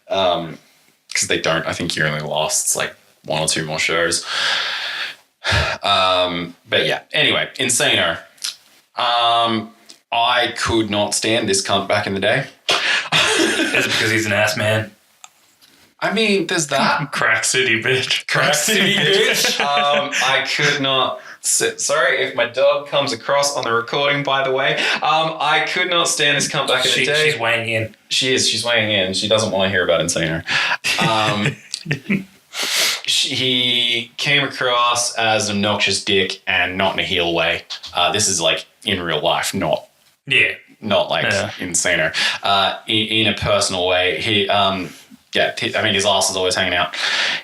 Because they don't. I think he only lasts like 1 or 2 more shows. But yeah, anyway, Insano. I could not stand this cunt back in the day. Is it because he's an ass man? I mean, there's that. Crack City bitch. Crack City bitch. I could not sorry if my dog comes across on the recording, by the way. I could not stand this cunt back in the day. She's weighing in. She is. She's weighing in. She doesn't want to hear about Insano. He came across as an obnoxious dick and not in a heel way. This is like in real life, not like Insano. In a personal way, he his ass is always hanging out.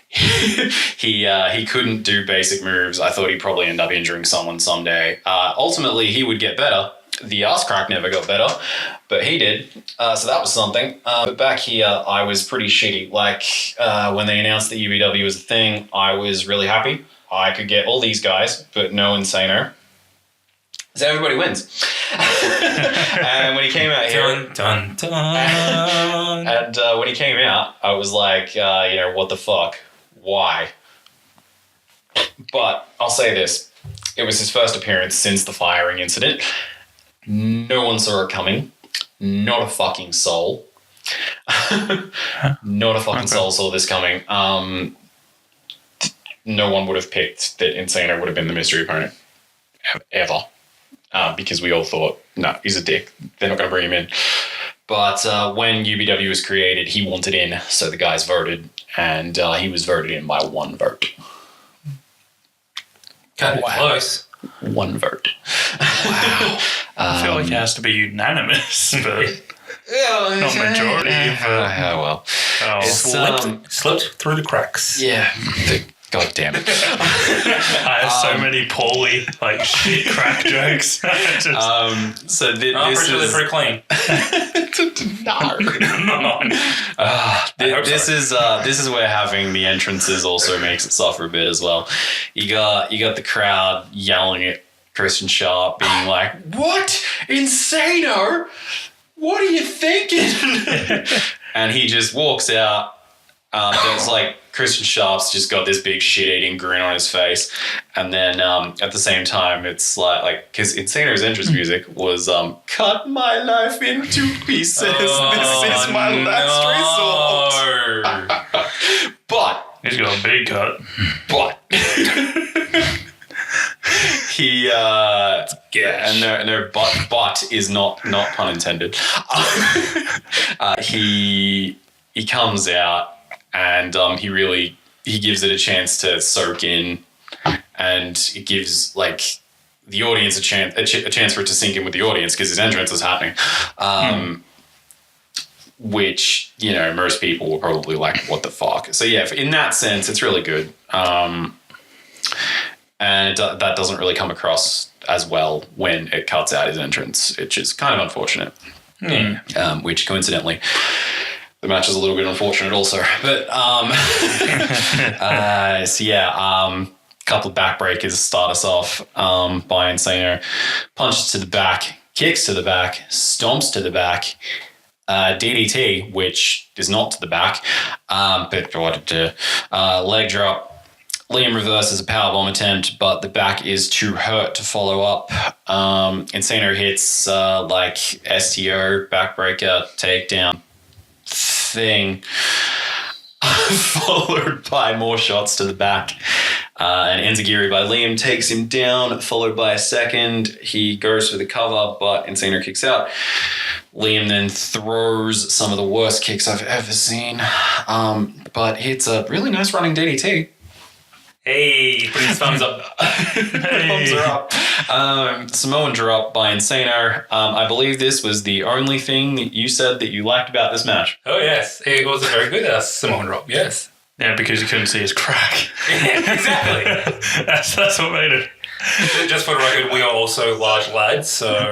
He couldn't do basic moves. I thought he'd probably end up injuring someone someday. Ultimately, he would get better. The ass crack never got better, but he did. So that was something. But back here, I was pretty shitty. Like, when they announced that UBW was a thing, I was really happy. I could get all these guys, but no Insano. So everybody wins. And when he came out here... Dun, dun, dun. And when he came out, I was like, what the fuck? Why? But I'll say this. It was his first appearance since the firing incident. No one saw it coming. Not a fucking soul. Not a fucking soul saw this coming. No one would have picked that Insano would have been the mystery opponent. Ever. Because we all thought, no, he's a dick. They're not going to bring him in. But when UBW was created, he wanted in, so the guys voted, and he was voted in by 1 vote. Kind of close. 1 vote. Wow. I feel like it has to be unanimous, but not majority. Well. Slipped through the cracks. Yeah. God damn it. I have so many poorly, shit crack jokes. I'm pretty sure they're pretty clean. This is where having the entrances also makes it suffer a bit as well. You got the crowd yelling at Christian Sharp, being like, "What? Insano? What are you thinking?" And he just walks out. There's Christian Sharp's just got this big shit-eating grin on his face, and then at the same time, it's because Insano's entrance music was "Cut my life into pieces. This is my last resort." But he's got a big cut. But he but is not pun intended. He comes out. And he gives it a chance to soak in, and it gives the audience a chance for it to sink in with the audience because his entrance is happening, which most people were probably like, "What the fuck?" So yeah, in that sense, it's really good, and that doesn't really come across as well when it cuts out his entrance, which is kind of unfortunate. Which coincidentally. The match is a little bit unfortunate also. But, couple of backbreakers start us off by Insano. Punches to the back, kicks to the back, stomps to the back, DDT, which is not to the back, but leg drop. Liam reverses a powerbomb attempt, but the back is too hurt to follow up. Insano hits STO, backbreaker, takedown. Thing. followed by more shots to the back. And enziguri by Liam takes him down, followed by a second. He goes for the cover, but Insano kicks out. Liam then throws some of the worst kicks I've ever seen, but hits a really nice running DDT. Hey, put his thumbs up. Thumbs are up. Samoan drop by Insano. I believe this was the only thing that you said that you liked about this match. Oh, yes. It was a very good Samoan drop, yes. Yeah, because you couldn't see his crack. Yeah, exactly. That's what made it. Just for the record, we are also large lads, so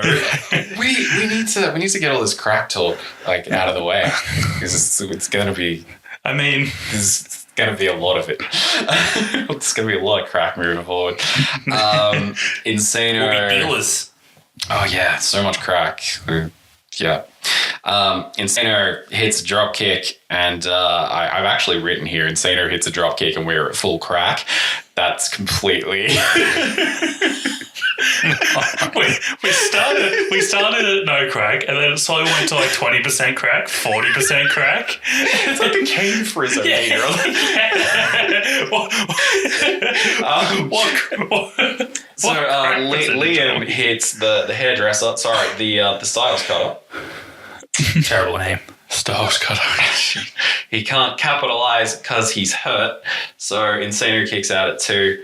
we need to get all this crack talk like out of the way because it's going to be. I mean, there's going to be a lot of it. It's going to be a lot of crack moving forward. Insano. we'll be dealers. Oh yeah, so much crack. Yeah. Insano hits a drop kick, and I've actually written here Insano hits a drop kick and we're at full crack. That's completely. we started at no crack, and then it slowly went to like 20% crack, 40% crack. It's like a cane frizzo meter. So Liam hits the hairdresser. Sorry, the styles cutter. Terrible name. Styles cutter. He can't capitalize because he's hurt. So Insano kicks out at 2.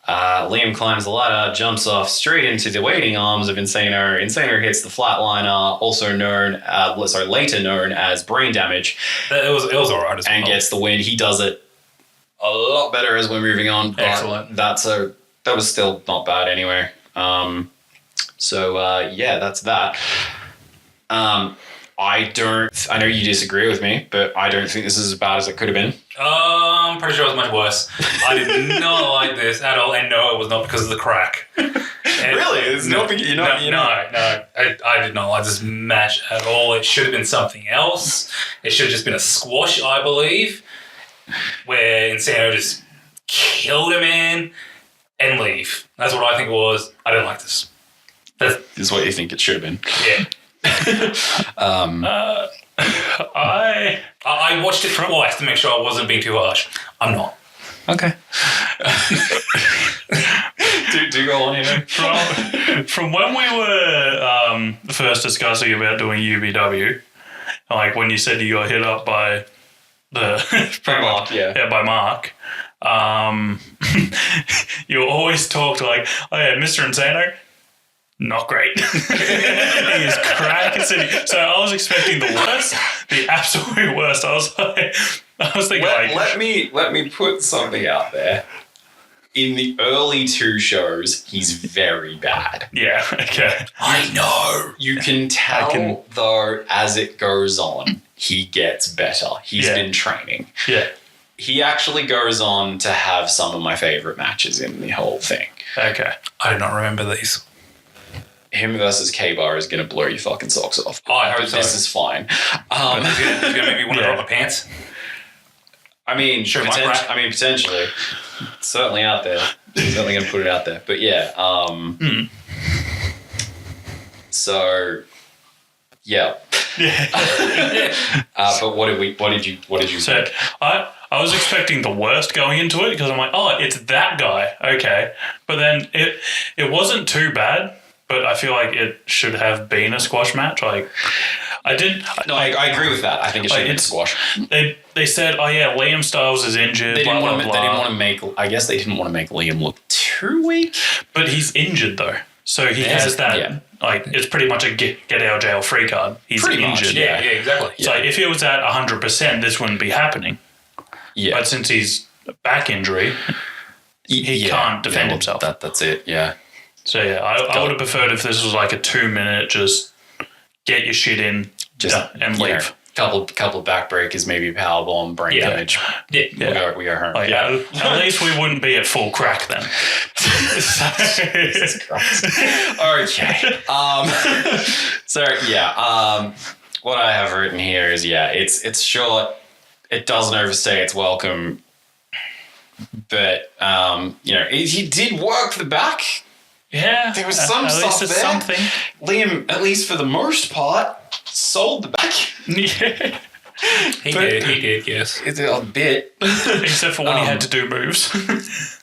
Liam climbs the ladder, jumps off straight into the waiting arms of Insano. Insano hits the flatliner, later known as brain damage. It was all right as well. And gets the win. He does it a lot better as we're moving on. But excellent. That was still not bad anyway. That's that. I know you disagree with me, but I don't think this is as bad as it could have been. I'm pretty sure it was much worse. I did not like this at all, and no, it was not because of the crack. Really? There's nothing. No. I did not like this match at all. It should have been something else. It should have just been a squash, I believe, where Insano just killed him in and leave. That's what I think it was. I didn't like this. This is what you think it should have been. Yeah. I watched it twice to make sure I wasn't being too harsh. I'm not. Okay. do go on here. From when we were first discussing about doing UBW, like when you said you got hit up by Marc, yeah. by Marc. You always talked like, oh yeah, Mr. Insano. Not great. He is crack and city. So I was expecting the worst, the absolute worst. I was thinking let me put something out there. In the early 2 shows, he's very bad. Yeah, okay. I know. You can tell though as it goes on, he gets better. He's been training. Yeah. He actually goes on to have some of my favorite matches in the whole thing. Okay. I do not remember these. Him versus K-Bar is going to blow your fucking socks off. Oh, I hope so. This is fine. He's going to make me want to drop my pants. I mean, potentially. It's certainly out there. He's certainly going to put it out there. But yeah. So, yeah. But what did you say? I was expecting the worst going into it because I'm like, oh, it's that guy. Okay. But then it wasn't too bad. But I feel like it should have been a squash match. Like, I didn't. No, I agree with that. I think it should have been squash. They said, oh yeah, Liam Styles is injured. They didn't want to make. I guess they didn't want to make Liam look too weak. But he's injured though, so he has that. Yeah. Like, it's pretty much a get out of jail free card. He's pretty injured. Much, yeah, exactly. So if he was at 100%, this wouldn't be happening. Yeah. But since he's back injury, he can't defend himself. That's it. Yeah. So yeah, I would have preferred if this was like a 2-minute, just get your shit in, and leave. Couple of backbreakers, maybe a powerbomb, brain damage. Yeah, we go home. Like, at least we wouldn't be at full crack then. Jesus Christ. Okay. What I have written here is it's short. It doesn't overstay its welcome, but he did work the back. Yeah, there was some stuff there. Something. Liam, at least for the most part, sold the back. Yeah. He did, yes. It's a bit. Except for when he had to do moves.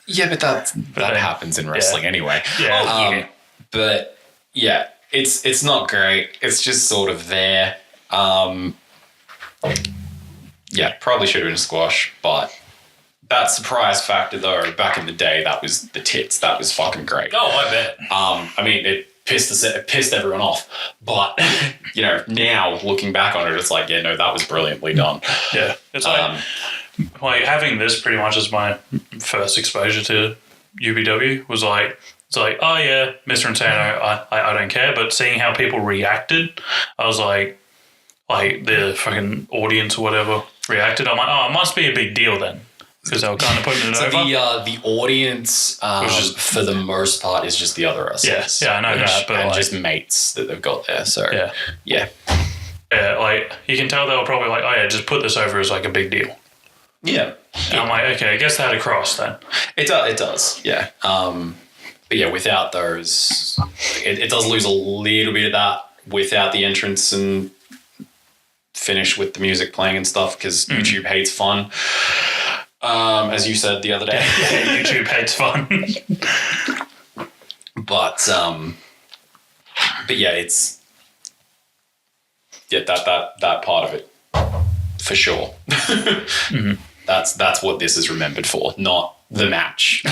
Yeah, but that happens in wrestling anyway. Yeah. But yeah, it's not great. It's just sort of there. Yeah, probably should have been a squash, but that surprise factor though, back in the day, that was the tits. That was fucking great. Oh, I bet. I mean, it pissed everyone off, but you know, now looking back on it, it's like, yeah, no, that was brilliantly done. Yeah, it's like having this pretty much as my first exposure to UBW was like, it's like, oh yeah, Mr. Insano, I don't care, but seeing how people reacted, I was like the fucking audience or whatever reacted, I'm like, oh, it must be a big deal then. Because they were kind of putting it so over. The audience, for the most part, is just the other wrestlers. Yeah, I know that, but and just mates that they've got there. So yeah, like you can tell they were probably like, oh yeah, just put this over as like a big deal. Yeah, And I'm like, okay, I guess that across then. It does. Yeah, but yeah, without those, it does lose a little bit of that without the entrance and finish with the music playing and stuff because YouTube hates fun. As you said the other day. Yeah, YouTube hates fun. But yeah, it's that part of it for sure. That's what this is remembered for, not the match.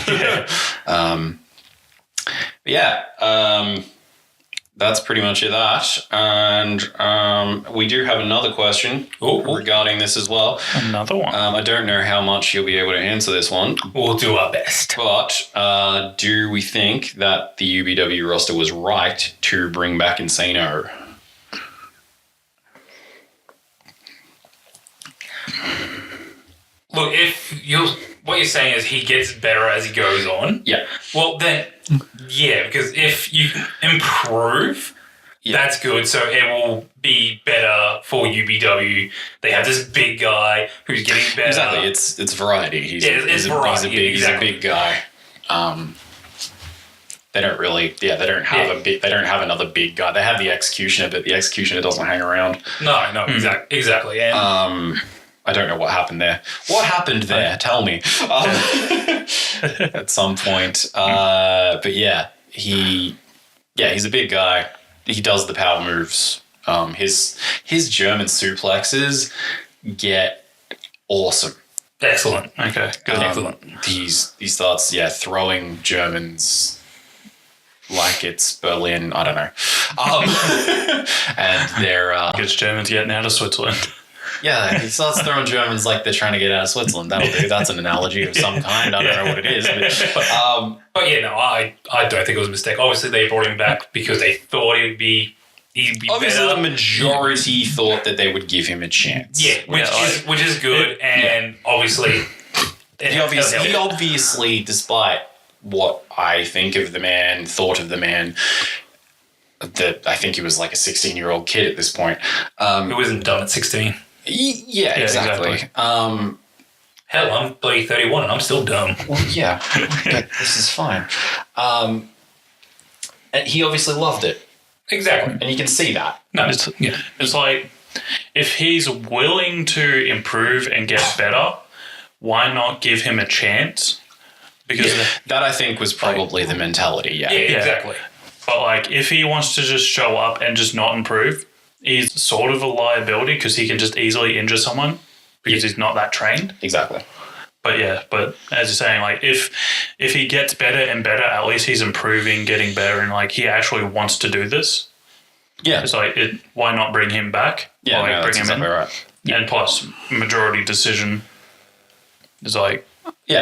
That's pretty much it. And we do have another question regarding this as well. Another one. I don't know how much you'll be able to answer this one. We'll do our best. But do we think that the UBW roster was right to bring back Insano? Look, what you're saying is he gets better as he goes on. Yeah. Well, then, yeah, because if you improve, that's good. So it will be better for UBW. They have this big guy who's getting better. Exactly. It's variety. He's a big guy. They don't really. Yeah, they don't have they don't have another big guy. They have the executioner, but the executioner doesn't hang around. No, exactly. And I don't know what happened there. What happened there? Tell me. At some point. But yeah, he's a big guy. He does the power moves. His German suplexes get awesome. Excellent. Okay, good. Excellent. He starts throwing Germans like it's Berlin. I don't know. And they're gets Germans getting out of Switzerland. Yeah, he starts throwing Germans like they're trying to get out of Switzerland. That'll do. That's an analogy of some kind. I don't know what it is. But yeah, no, I don't think it was a mistake. Obviously, they brought him back because they thought he'd be obviously better. The majority thought that they would give him a chance. Yeah, which is good. And obviously, he obviously, despite what I think of the man, thought of the man, that I think he was like a 16-year-old kid at this point. Who wasn't done at 16. Yeah, exactly. Hell, I'm bloody 31 and I'm still dumb. Well, yeah, but this is fine. And he obviously loved it. Exactly. And you can see that. No, it's like, if he's willing to improve and get better, why not give him a chance? Because that I think was probably the mentality, Yeah, exactly. But like, if he wants to just show up and just not improve, he's sort of a liability because he can just easily injure someone because he's not that trained. Exactly. But as you're saying, like if he gets better and better, at least he's improving, getting better, and like he actually wants to do this. Yeah. It's like, why not bring him back? Yeah, bring that's him exactly in. right. And plus, majority decision is like, you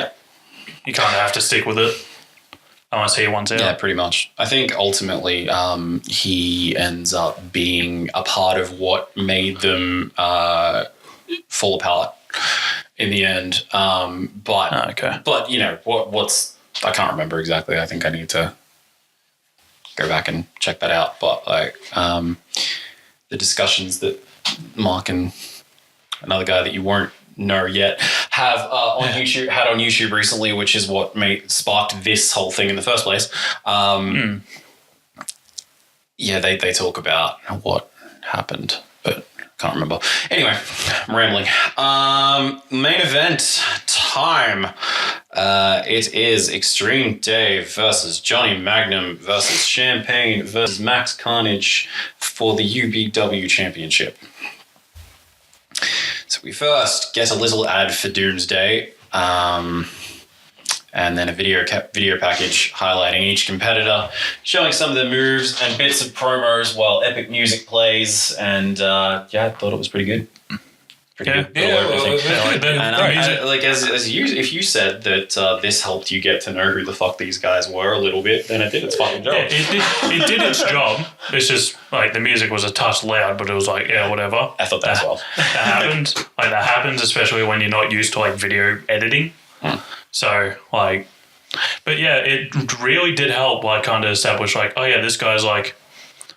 kind of have to stick with it. Unless he wants out. Yeah, pretty much. I think ultimately he ends up being a part of what made them fall apart in the end. But you know, what's I can't remember exactly. I think I need to go back and check that out. But like the discussions that Mark and another guy that you won't know yet have on YouTube recently, which is what sparked this whole thing in the first place. They talk about what happened, but Can't remember. Anyway, I'm rambling. Main event time. It is Extreme Dave versus Johnny Magnum versus Champagne versus Max Carnage for the UBW Championship. So we first get a little ad for Doomsday, and then a video package highlighting each competitor, showing some of their moves and bits of promos while epic music plays. And I thought it was pretty good. Pretty good. If you said that this helped you get to know who the fuck these guys were a little bit, then it did its fucking job. Yeah, it did its job. It's just like the music was a touch loud, but it was like, yeah, whatever. I thought that as well. That happens, especially when you're not used to like video editing. So like, but yeah, it really did help like kind of establish like, oh yeah, this guy's like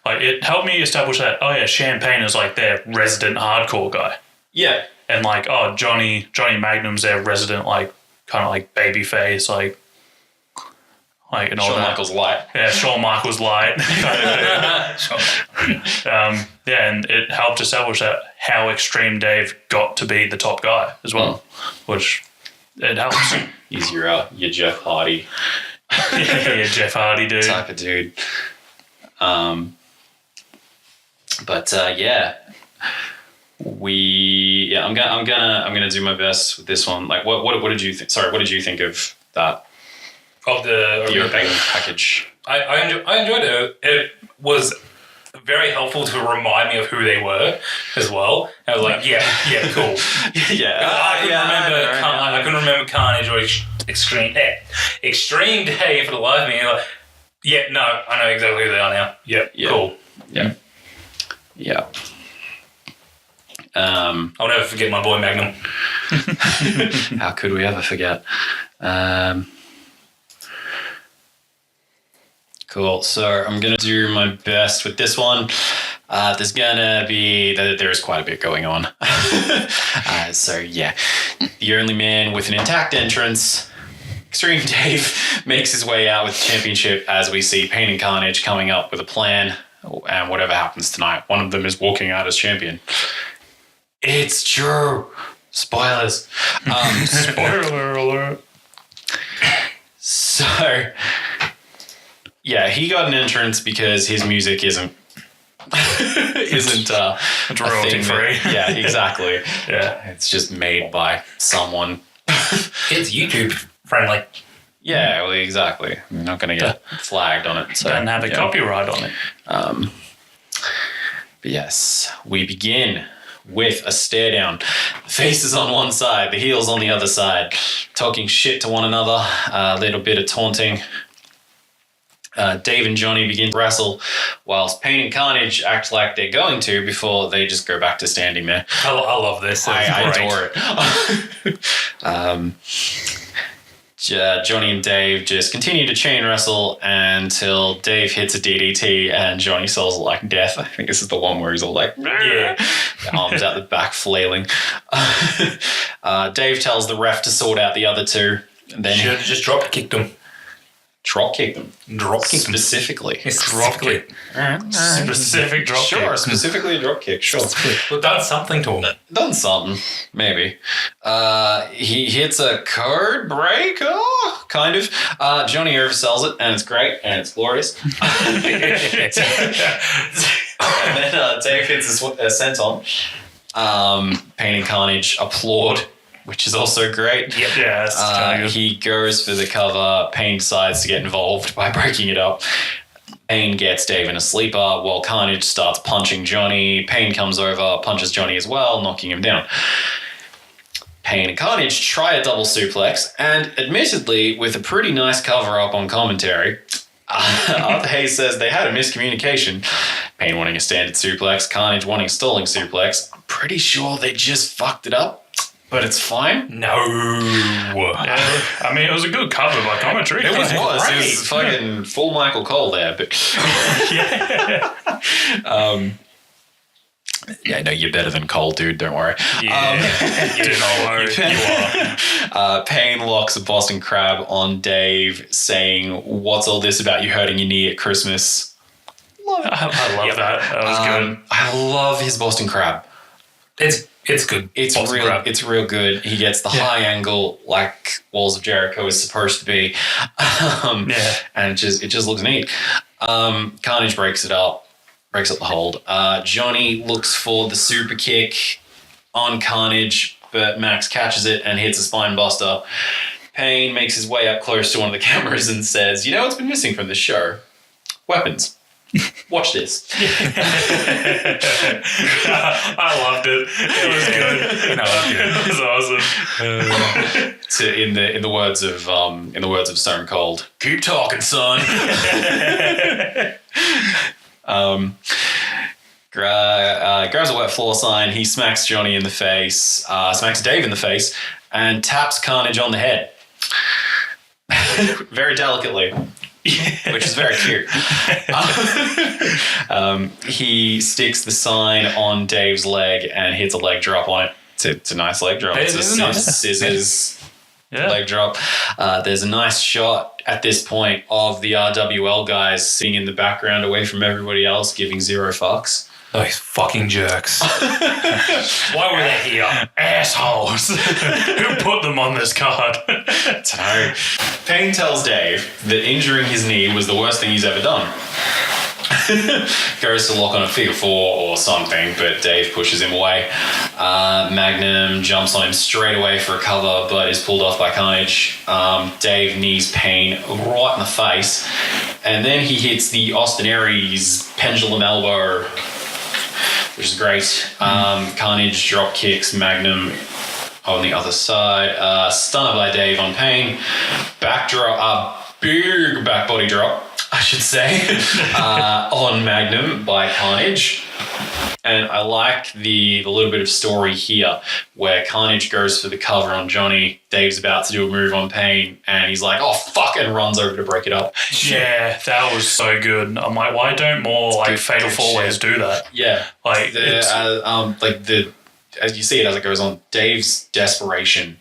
it helped me establish that, oh yeah, Champagne is like their resident hardcore guy. Yeah. And like, oh, Johnny Magnum's their resident like kind of like baby face, like and all Shawn that. Michaels light. Yeah, Shawn Michaels light. And it helped establish that how Extreme Dave got to be the top guy as well, which it helps. He's your Jeff Hardy. yeah, Jeff Hardy dude. Type of dude. I'm gonna do my best with this one. Like, what did you think? Sorry, what did you think of that? Of the European package. I enjoyed it. It was very helpful to remind me of who they were as well. I was like, yeah, cool. I couldn't remember Carnage or Extreme Day for the life of me. Like, I know exactly who they are now. Cool. Yeah. I'll never forget my boy Magnum. How could we ever forget? Cool. So I'm going to do my best with this one. There's quite a bit going on. The only man with an intact entrance, Extreme Dave, makes his way out with the championship as we see Pain and Carnage coming up with a plan. And whatever happens tonight, one of them is walking out as champion. It's true. Spoilers. Spoiler alert. So, he got an entrance because his music isn't it's royalty free. Yeah, exactly. Yeah, it's just made by someone. It's YouTube friendly. Yeah, well, exactly. You're not going to get flagged on it. So don't have a copyright on it. But yes, we begin with a stare down. The faces on one side, the heels on the other side, talking shit to one another, a little bit of taunting. Dave and Johnny begin to wrestle, whilst Pain and Carnage act like they're going to before they just go back to standing there. I love this. I adore it. Johnny and Dave just continue to chain wrestle until Dave hits a DDT and Johnny sells it like death. I think this is the one where he's all like, the arms out the back flailing. Dave tells the ref to sort out the other two. And then should have just drop kicked them. Drop kick them. Drop kick them. Specifically. Drop kick. Specific drop kick. Sure, specifically a drop kick. Sure. We've done something to him. Done something, maybe. He hits a code breaker, kind of. Johnny oversells it, and it's great, and it's glorious. And then Dave hits a senton. Pain and Carnage applaud, which is also great. Yep. Yeah, that's kind of good. He goes for the cover. Pain decides to get involved by breaking it up. Pain gets Dave in a sleeper while Carnage starts punching Johnny. Pain comes over, punches Johnny as well, knocking him down. Pain and Carnage try a double suplex, and admittedly, with a pretty nice cover-up on commentary, Arthur Hayes says they had a miscommunication. Pain wanting a standard suplex, Carnage wanting a stalling suplex. I'm pretty sure they just fucked it up. But it's fine. No. Yeah, I mean, it was a good cover by commentary. It was. Great. It was fucking full Michael Cole there. But no, you're better than Cole, dude. Don't worry. Yeah, you are. Payne locks a Boston Crab on Dave, saying, "What's all this about you hurting your knee at Christmas?" I love that. That was good. I love his Boston Crab. It's good. It's real good. He gets the high angle like Walls of Jericho is supposed to be. And it just looks neat. Carnage breaks up the hold. Johnny looks for the super kick on Carnage, but Max catches it and hits a spine buster. Payne makes his way up close to one of the cameras and says, "You know what's been missing from this show? Weapons. Watch this." I loved it. It was good. No, It was awesome. In the words of Stone Cold, "Keep talking, son." Grabs a wet floor sign. He smacks Johnny in the face, smacks Dave in the face, and taps Carnage on the head. Very delicately. Which is very cute. He sticks the sign on Dave's leg and hits a leg drop on it. It's a nice leg drop. It's a scissors leg drop. There's a nice shot at this point of the RWL guys sitting in the background away from everybody else, giving zero fucks. Those fucking jerks. Why were they here? Assholes. Who put them on this card? Dunno. Payne tells Dave that injuring his knee was the worst thing he's ever done. Goes to lock on a figure four or something, but Dave pushes him away. Magnum jumps on him straight away for a cover, but is pulled off by Carnage. Dave knees Payne right in the face, and then he hits the Austin Aries pendulum elbow, which is great. Carnage drop kicks Magnum on the other side. Stunner by Dave on Payne. Big back body drop, I should say, on Magnum by Carnage. And I like the little bit of story here where Carnage goes for the cover on Johnny. Dave's about to do a move on Payne, and he's like, "Oh, fuck," and runs over to break it up. Yeah, that was so good. I'm like, why don't more Fatal 4-Ways do that? Yeah. Like, as you see it as it goes on, Dave's desperation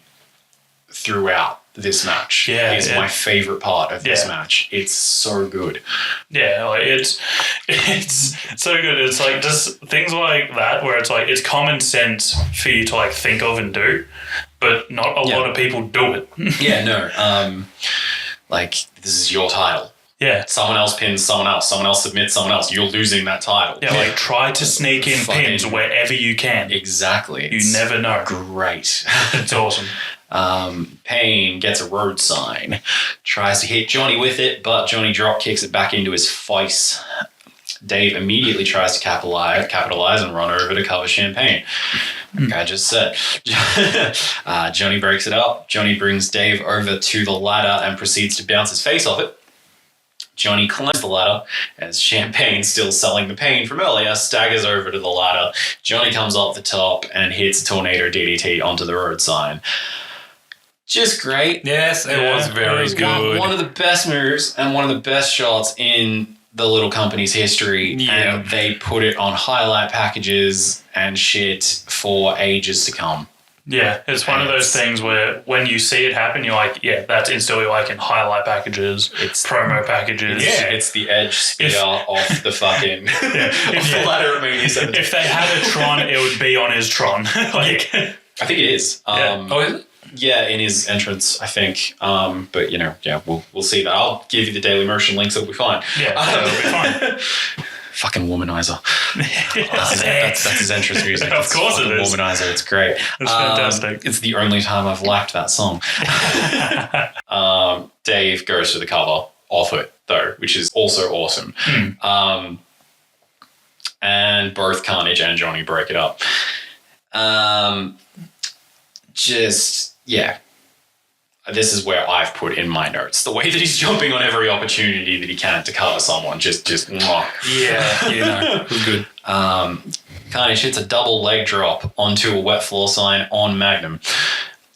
throughout this match is my favorite part of this match. It's so good. Yeah, like it's so good. It's like just things like that where it's like it's common sense for you to like think of and do, but not a lot of people do it. Like, this is your title. Yeah. Someone else pins someone else submits someone else. You're losing that title. Yeah, like try to sneak in pins wherever you can. Exactly. You never know. Great. It's awesome. Payne gets a road sign, tries to hit Johnny with it, but Johnny drop kicks it back into his face. Dave immediately tries to capitalize and run over to cover Champagne. Like I just said. Johnny breaks it up. Johnny brings Dave over to the ladder and proceeds to bounce his face off it. Johnny climbs the ladder as Champagne, still selling the pain from earlier, staggers over to the ladder. Johnny comes up the top and hits a tornado DDT onto the road sign. Just great. Yes, it was very good. One of the best moves and one of the best shots in the little company's history. Yeah. And they put it on highlight packages and shit for ages to come. Yeah, it's one of those things where when you see it happen, you're like, yeah, that's instantly like in highlight packages, it's promo packages. Yeah, it's the edge spear off the fucking off the ladder at Mania 17. If they had a Tron, it would be on his Tron. Like, I think it is. Oh, is it? Yeah, in his entrance, I think. But we'll see that. I'll give you the Daily Motion links. It'll be fine. Yeah, it'll be fine. Fucking womanizer. That's his entrance music. Of course it is. Womanizer. It's great. It's fantastic. It's the only time I've liked that song. Dave goes to the cover off it, though, which is also awesome. And both Carnage and Johnny break it up. This is where I've put in my notes. The way that he's jumping on every opportunity that he can to cover someone, just mwah. Yeah, it was good. Carnage hits a double leg drop onto a wet floor sign on Magnum.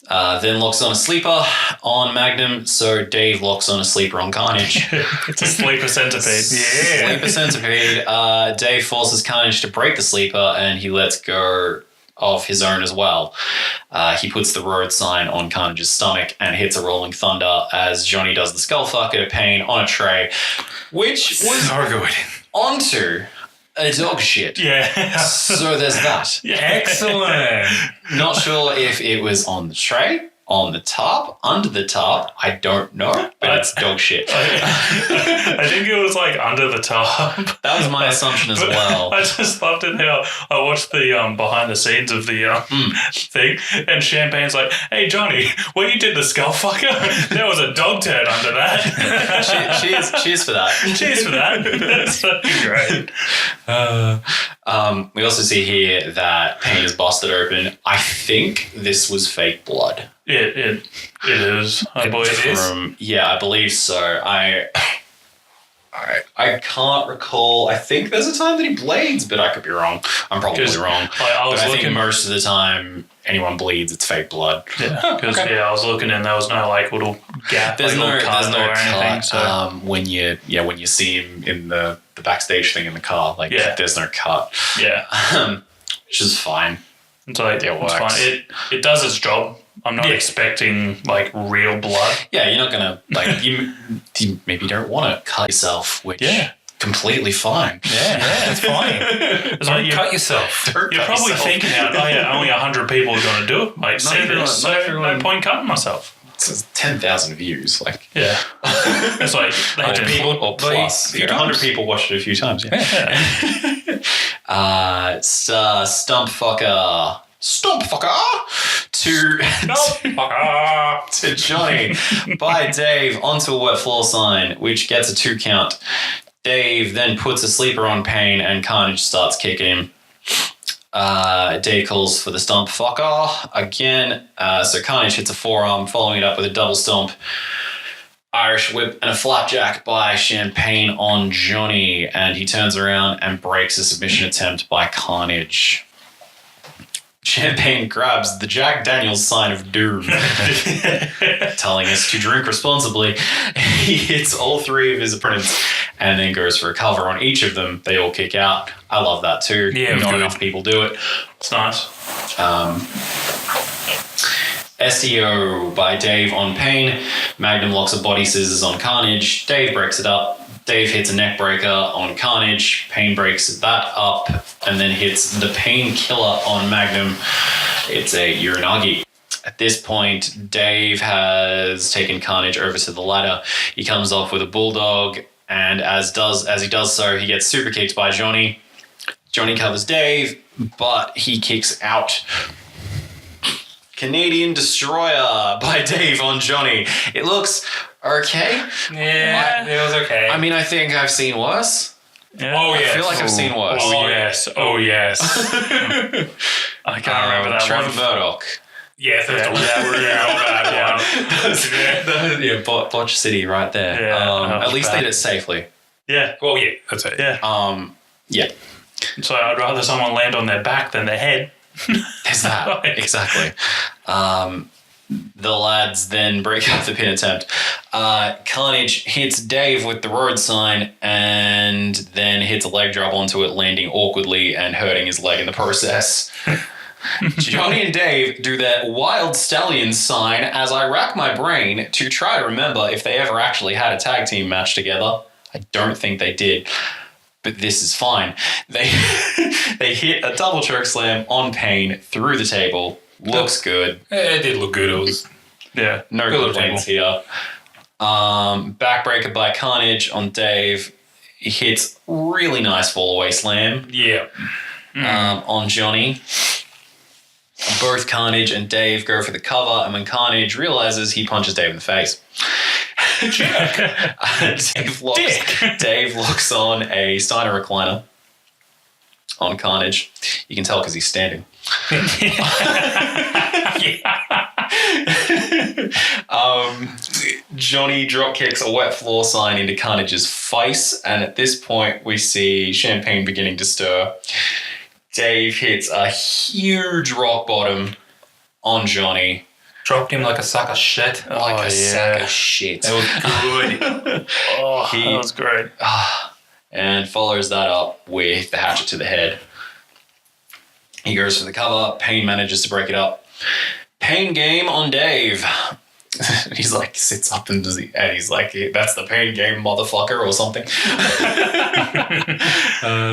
Then locks on a sleeper on Magnum, so Dave locks on a sleeper on Carnage. It's a sleeper centipede. Yeah. Sleeper centipede. Dave forces Carnage to break the sleeper, and he lets go of his own as well. He puts the road sign on Carnage's stomach and hits a rolling thunder as Johnny does the skull fucker to Payne on a tray, which was so good. onto dog shit. Yeah. So there's that. Yeah. Excellent. Not sure if it was on the tray, on the top, under the top. I don't know, but it's dog shit. I think it was like under the top. That was my assumption as But well. I just loved it how I watched the behind the scenes of the thing, and Champagne's like, "Hey Johnny, what you did the skull fucker? There was a dog turd under that." Cheers for that. Cheers for that. That's fucking great. We also see here that Payne is busted open. I think this was fake blood. It is. I believe It is? I believe so. I can't recall. I think there's a time that he bleeds, but I could be wrong. I'm probably wrong. I think most of the time, anyone bleeds, it's fake blood. Yeah, because I was looking and there was no like little gap, There's like, no little cut or anything. cut. So When you see him in the backstage thing in the car, there's no cut. yeah, Which is fine. it's like It it's works. fine. It does its job. I'm not Yeah. expecting like real blood. Yeah, you're not gonna you maybe don't want to cut yourself, which completely fine. Yeah, that's fine. It's like Cut yourself. you're probably thinking out, only 100 people are going to do it. Like, see everyone- this, not so everyone- no point cutting myself. It's 10,000 views, Yeah, it's like they 100 did. people or plus. few 100 times. people watched it a few times. Yeah. Yeah. Stump fucker to Johnny by Dave onto a wet floor sign, which gets a 2 count. Dave then puts a sleeper on Payne and Carnage starts kicking him. Dave calls for the stomp fucker again. So Carnage hits a forearm, following it up with a double stomp, Irish whip, and a flapjack by Champagne on Johnny. And he turns around and breaks a submission attempt by Carnage. Champagne grabs the Jack Daniels sign of doom, telling us to drink responsibly. He hits all 3 of his opponents and then goes for a cover on each of them. They all kick out. I love that too. Yeah, Not good. enough people do it. It's nice. SEO by Dave on Payne. Magnum locks a body scissors on Carnage. Dave breaks it up. Dave hits a neck breaker on Carnage. Payne breaks that up and then hits the Painkiller on Magnum. It's a Uranagi. At this point, Dave has taken Carnage over to the ladder. He comes off with a bulldog, and as he does so, he gets super kicked by Johnny. Johnny covers Dave, but he kicks out. Canadian Destroyer by Dave on Johnny. It looks okay. Yeah, it was okay. I mean, I think I've seen worse. Yeah. Oh, yeah. I feel like I've seen worse. Oh yes. Oh yes. I can't remember that Trevor one. Murdoch. yeah, that's Botch City right there. Yeah, at least bad. they did it safely. Yeah. Well, yeah, that's it. Yeah. Yeah, So I'd rather someone land on their back than their head. there's that. Like- Exactly. The lads then break up the pin attempt. Carnage hits Dave with the road sign and then hits a leg drop onto it, landing awkwardly and hurting his leg in the process. Johnny and Dave do their wild stallion sign as I rack my brain to try to remember if they ever actually had a tag team match together. I don't think they did, but this is fine. They hit a double choke slam on Payne through the table. Looks good. It did look good. It was Yeah. No Good complaints here. Backbreaker by Carnage on Dave. He hits really nice fall away slam yeah. on Johnny. Both Carnage and Dave go for the cover, and when Carnage realizes, he punches Dave in the face. Dave locks on a Steiner recliner on Carnage. You can tell because he's standing. Johnny drop kicks a wet floor sign into Carnage's face, and at this point we see Champagne beginning to stir. Dave hits a huge rock bottom on Johnny. Dropped him like a sack of shit. Like a sack of shit. It was good. Oh, He- that was great. And follows that up with the hatchet to the head. He goes for the cover. Payne manages to break it up. Pain game on Dave. he's like, sits up and he's like, that's the pain game, motherfucker, or something.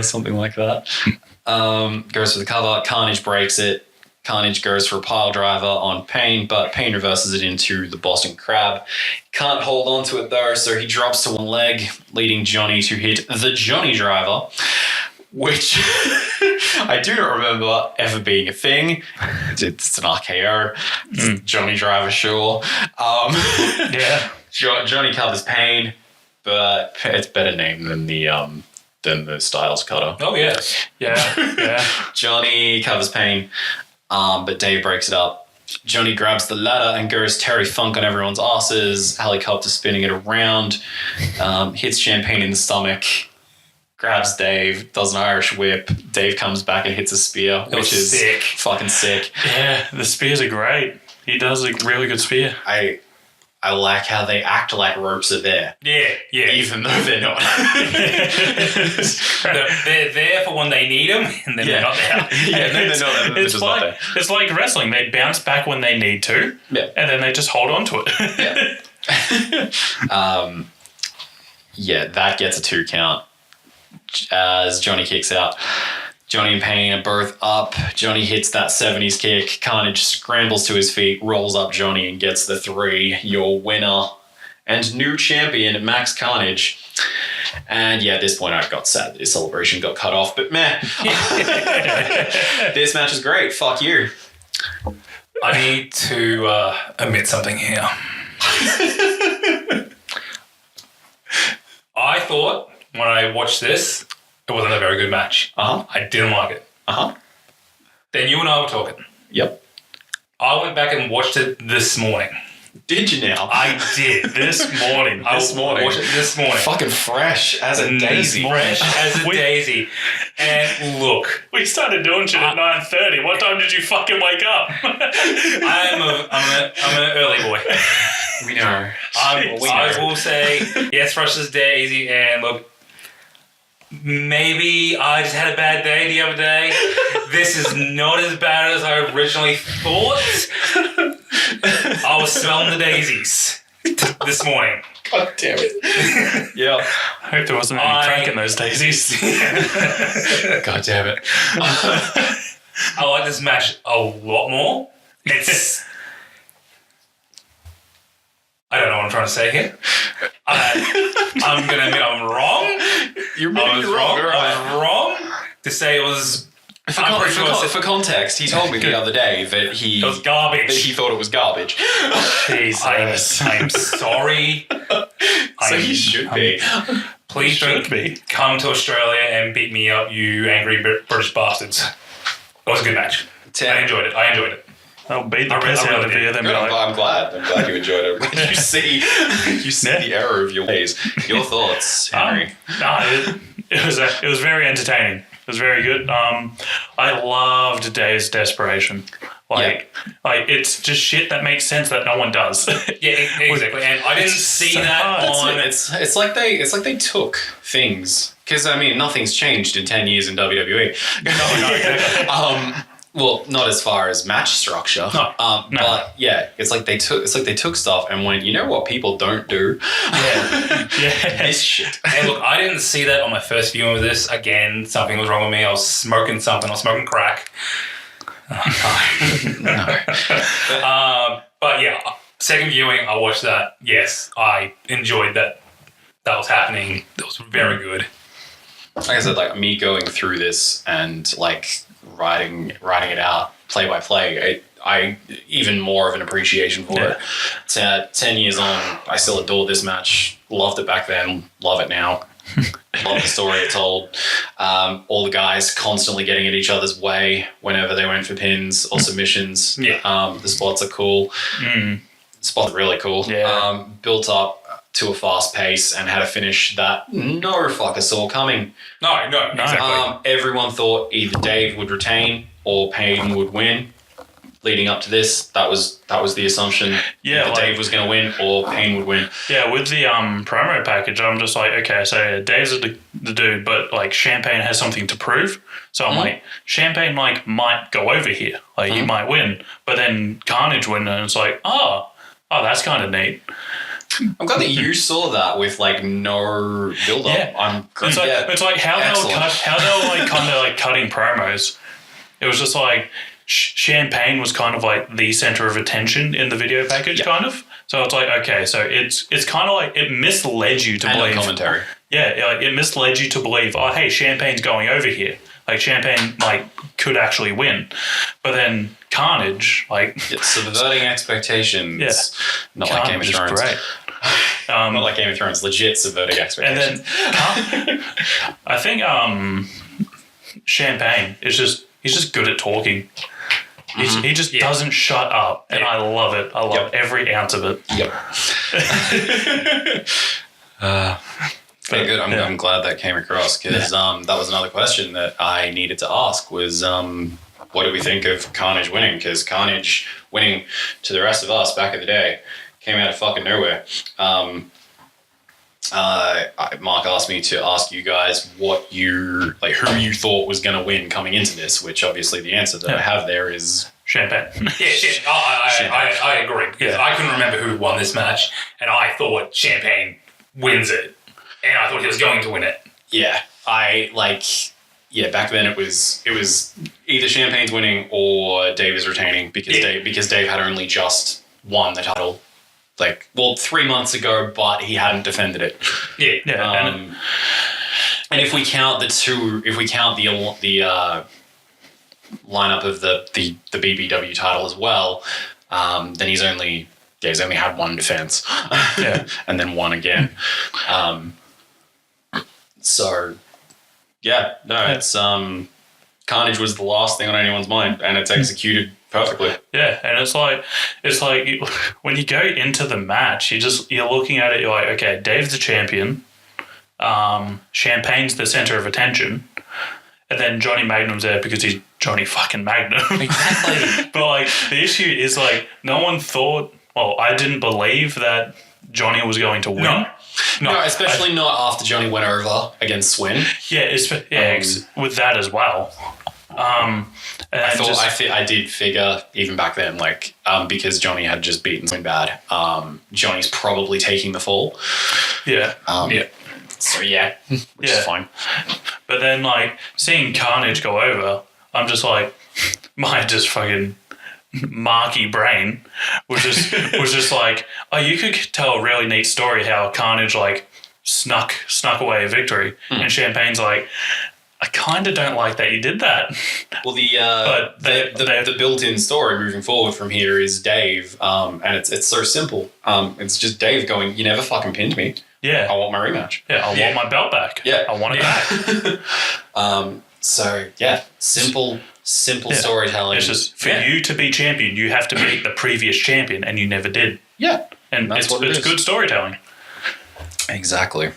Something like that. Goes for the cover. Carnage breaks it. Carnage goes for a pile driver on Pain, but Pain reverses it into the Boston Crab. Can't hold on to it though, so he drops to one leg, leading Johnny to hit the Johnny Driver, which I do not remember ever being a thing. It's an RKO. It's Johnny Driver, sure. Yeah. Johnny covers Pain, but it's better name than the Styles cutter. Oh, yeah. Yeah. Johnny covers Pain, but Dave breaks it up. Johnny grabs the ladder and goes Terry Funk on everyone's asses, helicopter spinning it around, hits Champagne in the stomach, grabs Dave, does an Irish whip. Dave comes back and hits a spear, which is sick. Fucking sick. Yeah, the spears are great. He does a really good spear. I like how they act like ropes are there. Yeah. Even though they're not. They're there for when they need them, and then they're not there. Yeah, then they're not there. It's like, it's like wrestling. They bounce back when they need to, and then they just hold on to it. Yeah, that gets a 2 count as Johnny kicks out. Johnny and Pain are both up. Johnny hits that 70s kick. Carnage scrambles to his feet, rolls up Johnny and gets the 3. Your winner and new champion, Max Carnage. And yeah, at this point I got sad that his celebration got cut off, but meh. This match is great. Fuck you. I need to admit something here. I thought when I watched this, it wasn't a very good match. I didn't like it. Then you and I were talking. Yep. I went back and watched it this morning. Did you now? I did. This morning. I watched it this morning. Fucking fresh as a daisy. Fresh as a daisy. And look. We started doing shit at 9:30. What time did you fucking wake up? I'm an early boy. We know. I will say, yes, fresh as a daisy. And look, maybe I just had a bad day the other day. This is not as bad as I originally thought. I was smelling the daisies this morning. God damn it. Yeah. I hope there wasn't any crack in those daisies. God damn it. I like this match a lot more. It's... I don't know what I'm trying to say here. I'm going to admit I'm wrong. You're wrong. I was wrong to say it was... For context, he told me the other day that it was garbage. That he thought it was garbage. Jesus. I'm sorry. So he should be. Please don't come to Australia and beat me up, you angry British bastards. It was a good match. I enjoyed it. I'll beat the piss out of you. Then be like, I'm glad you enjoyed it. You see the error of your ways. Your thoughts, Henry? It was very entertaining. It was very good. I loved Dave's desperation. It's just shit that makes sense that no one does. Yeah, exactly. And I didn't see that on. It's like they took things, because I mean nothing's changed in 10 years in WWE. No, exactly. Well, not as far as match structure. No. But yeah, it's like they took stuff and went, you know what people don't do? Yeah. This shit. And look, I didn't see that on my first viewing of this. Again, something was wrong with me. I was smoking something. I was smoking crack. But yeah, second viewing, I watched that. Yes, I enjoyed that. That was happening. That was very good. Like I said, like me going through this and like writing it out play by play, I even more of an appreciation for it. 10 years on, I still adore this match. Loved it back then. Love it now. Love the story it told. All the guys constantly getting in each other's way whenever they went for pins or submissions. The spots are cool. Spots are really cool. Yeah. Built up to a fast pace and had a finish that no fucker saw coming. No, exactly. Everyone thought either Dave would retain or Payne would win. Leading up to this, that was the assumption. Yeah, either Dave was going to win or Payne would win. Yeah, with the promo package, I'm just like, okay, so Dave's the dude, but like Champagne has something to prove. So I'm like, Champagne like might go over here, like he might win, but then Carnage win, and it's like, oh, that's kind of neat. I'm glad that you saw that with like no build up. Yeah. It's like how they were like kind of like cutting promos. It was just like Champagne was kind of like the center of attention in the video package, kind of. So it's like, okay, so it's kind of like it misled you to believe commentary. Yeah, like it misled you to believe, oh, hey, Champagne's going over here. Like Champagne, like could actually win, but then Carnage, like subverting expectations. Yeah, not Carnage like Game of Thrones. Great. Not like Game of Thrones. Legit subverting expectations. And then I think Champagne is he's just good at talking. He just doesn't shut up, and I love it. I love every ounce of it. Yep. Very good. I'm glad that came across because that was another question that I needed to ask was what do we think of Carnage winning? Because Carnage winning to the rest of us back in the day came out of fucking nowhere. Mark asked me to ask you guys who you thought was going to win coming into this, which obviously the answer that I have there is Champagne. I agree because I couldn't remember who won this match, and I thought Champagne wins it, and I thought he was going to win it. Yeah, back then it was either Champagne's winning or Dave is retaining because Dave had only just won the title. 3 months ago, but he hadn't defended it. And if we count the lineup of the BBW title as well, then he's only had one defense, and then one again. It's Carnage was the last thing on anyone's mind, and it's executed perfectly. Yeah, and it's like when you go into the match, you're looking at it. You're like, okay, Dave's the champion. Champagne's the center of attention, and then Johnny Magnum's there because he's Johnny fucking Magnum. Exactly. But the issue is no one thought. Well, I didn't believe that Johnny was going to win. No, especially not after Johnny went over against Swin. Yeah, with that as well. I did figure even back then, because Johnny had just beaten Swin bad, Johnny's probably taking the fall. Yeah. So which is fine. But then seeing Carnage go over, I'm just my just fucking Marky brain was just like, oh, you could tell a really neat story how Carnage snuck away a victory, and Champagne's like, I kind of don't like that you did that. Well, the built-in story moving forward from here is Dave, and it's so simple. It's just Dave going, you never fucking pinned me. Yeah. I want my rematch. Yeah, I want my belt back. Yeah. I want it back. Simple storytelling. It's just, for you to be champion, you have to beat the previous champion, and you never did. Yeah. And it's good storytelling. Exactly.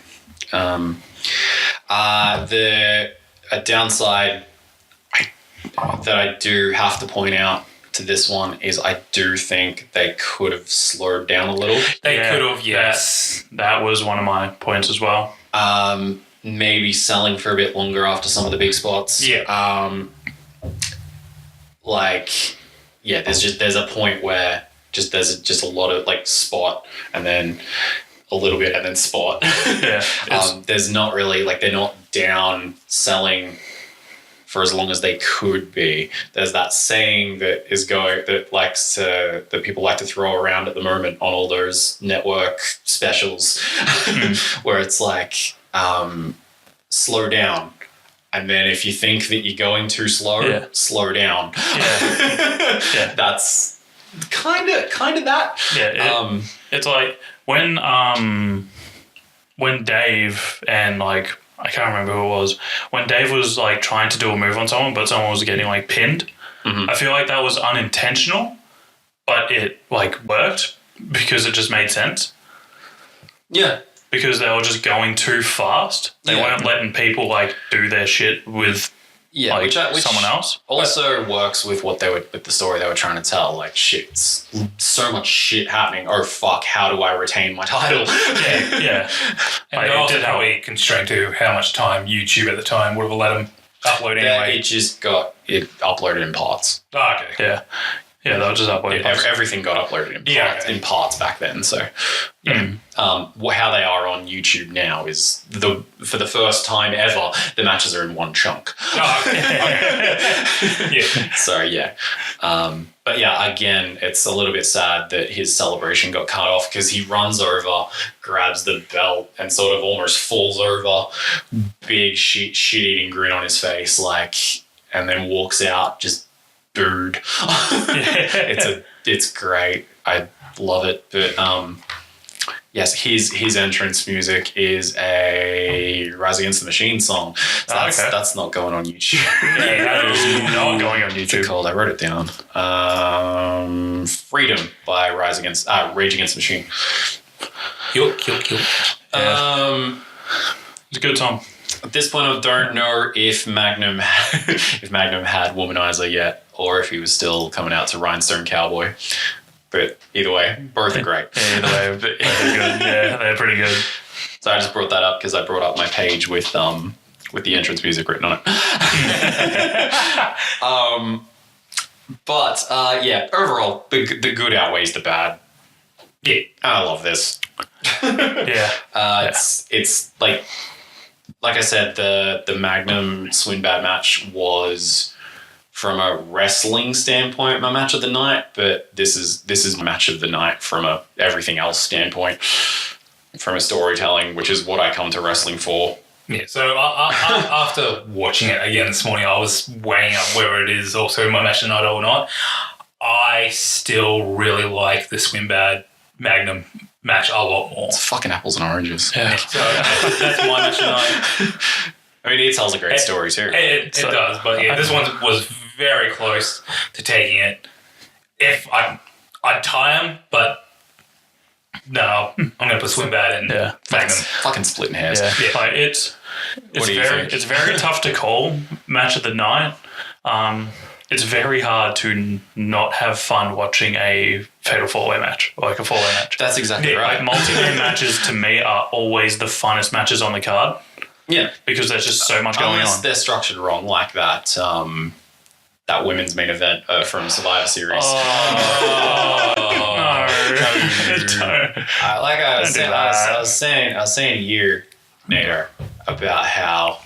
A downside that I do have to point out to this one is I do think they could have slowed down a little. They could have, yes. That was one of my points as well. Maybe selling for a bit longer after some of the big spots. Yeah. There's a point where there's just a lot of spot and then a little bit and then spot. Yeah. There's not really they're not down selling for as long as they could be. There's that saying that people like to throw around at the moment on all those network specials, where it's slow down. And then if you think that you're going too slow, slow down. Yeah. That's kind of that. Yeah. It's when Dave and I can't remember who it was. When Dave was trying to do a move on someone, but someone was getting pinned. Mm-hmm. I feel that was unintentional, but it worked because it just made sense. Yeah. Because they were just going too fast. They weren't letting people do their shit with which someone else. Also works with with the story they were trying to tell. Shit's so much shit happening. Oh fuck! How do I retain my title? Yeah. And it also probably constrained to how much time YouTube at the time would have let them upload anyway. It just got it uploaded in parts. Oh, okay. Yeah. Yeah, they'll just upload parts. Everything got uploaded in parts back then. So, how they are on YouTube now is for the first time ever, the matches are in one chunk. So but yeah, again, it's a little bit sad that his celebration got cut off because he runs over, grabs the belt, and sort of almost falls over, big shit-eating grin on his face, and then walks out just booed. It's great. I love it. But yes, his entrance music is a Rise Against the Machine song. So that's not going on YouTube. That is not going on YouTube. What's it called? I wrote it down. Freedom by Rage Against the Machine. Kill. It's a good song. At this point, I don't know if Magnum had Womanizer yet, or if he was still coming out to Rhinestone Cowboy. But either way, both are great. Yeah, either way, they're good. Yeah, they're pretty good. So I just brought that up because I brought up my page with the entrance music written on it. Overall, the good outweighs the bad. Yeah, I love this. It's like I said, the Magnum Swinbad match was, from a wrestling standpoint, my match of the night, but this is match of the night from a everything else standpoint, from a storytelling, which is what I come to wrestling for. Yeah, so after watching it again this morning, I was weighing up whether it is also my match of the night or not. I still really like the Swinbad Magnum match a lot more. It's fucking apples and oranges. Yeah. So that's my match of the night. I mean, it tells a great story too. It does, but yeah, this one was very close to taking it. If I'd tie him, but no, I'm going to put Swinbad in Magnum. Fucking splitting hairs. Yeah. It's very tough to call match of the night. It's very hard to not have fun watching a fatal four-way match, like a four-way match. That's exactly right. Like multi-man matches to me are always the funnest matches on the card. Yeah, because there's just so much going on. They're structured wrong, like that women's main event from Survivor Series. I was saying a year, Nader, about how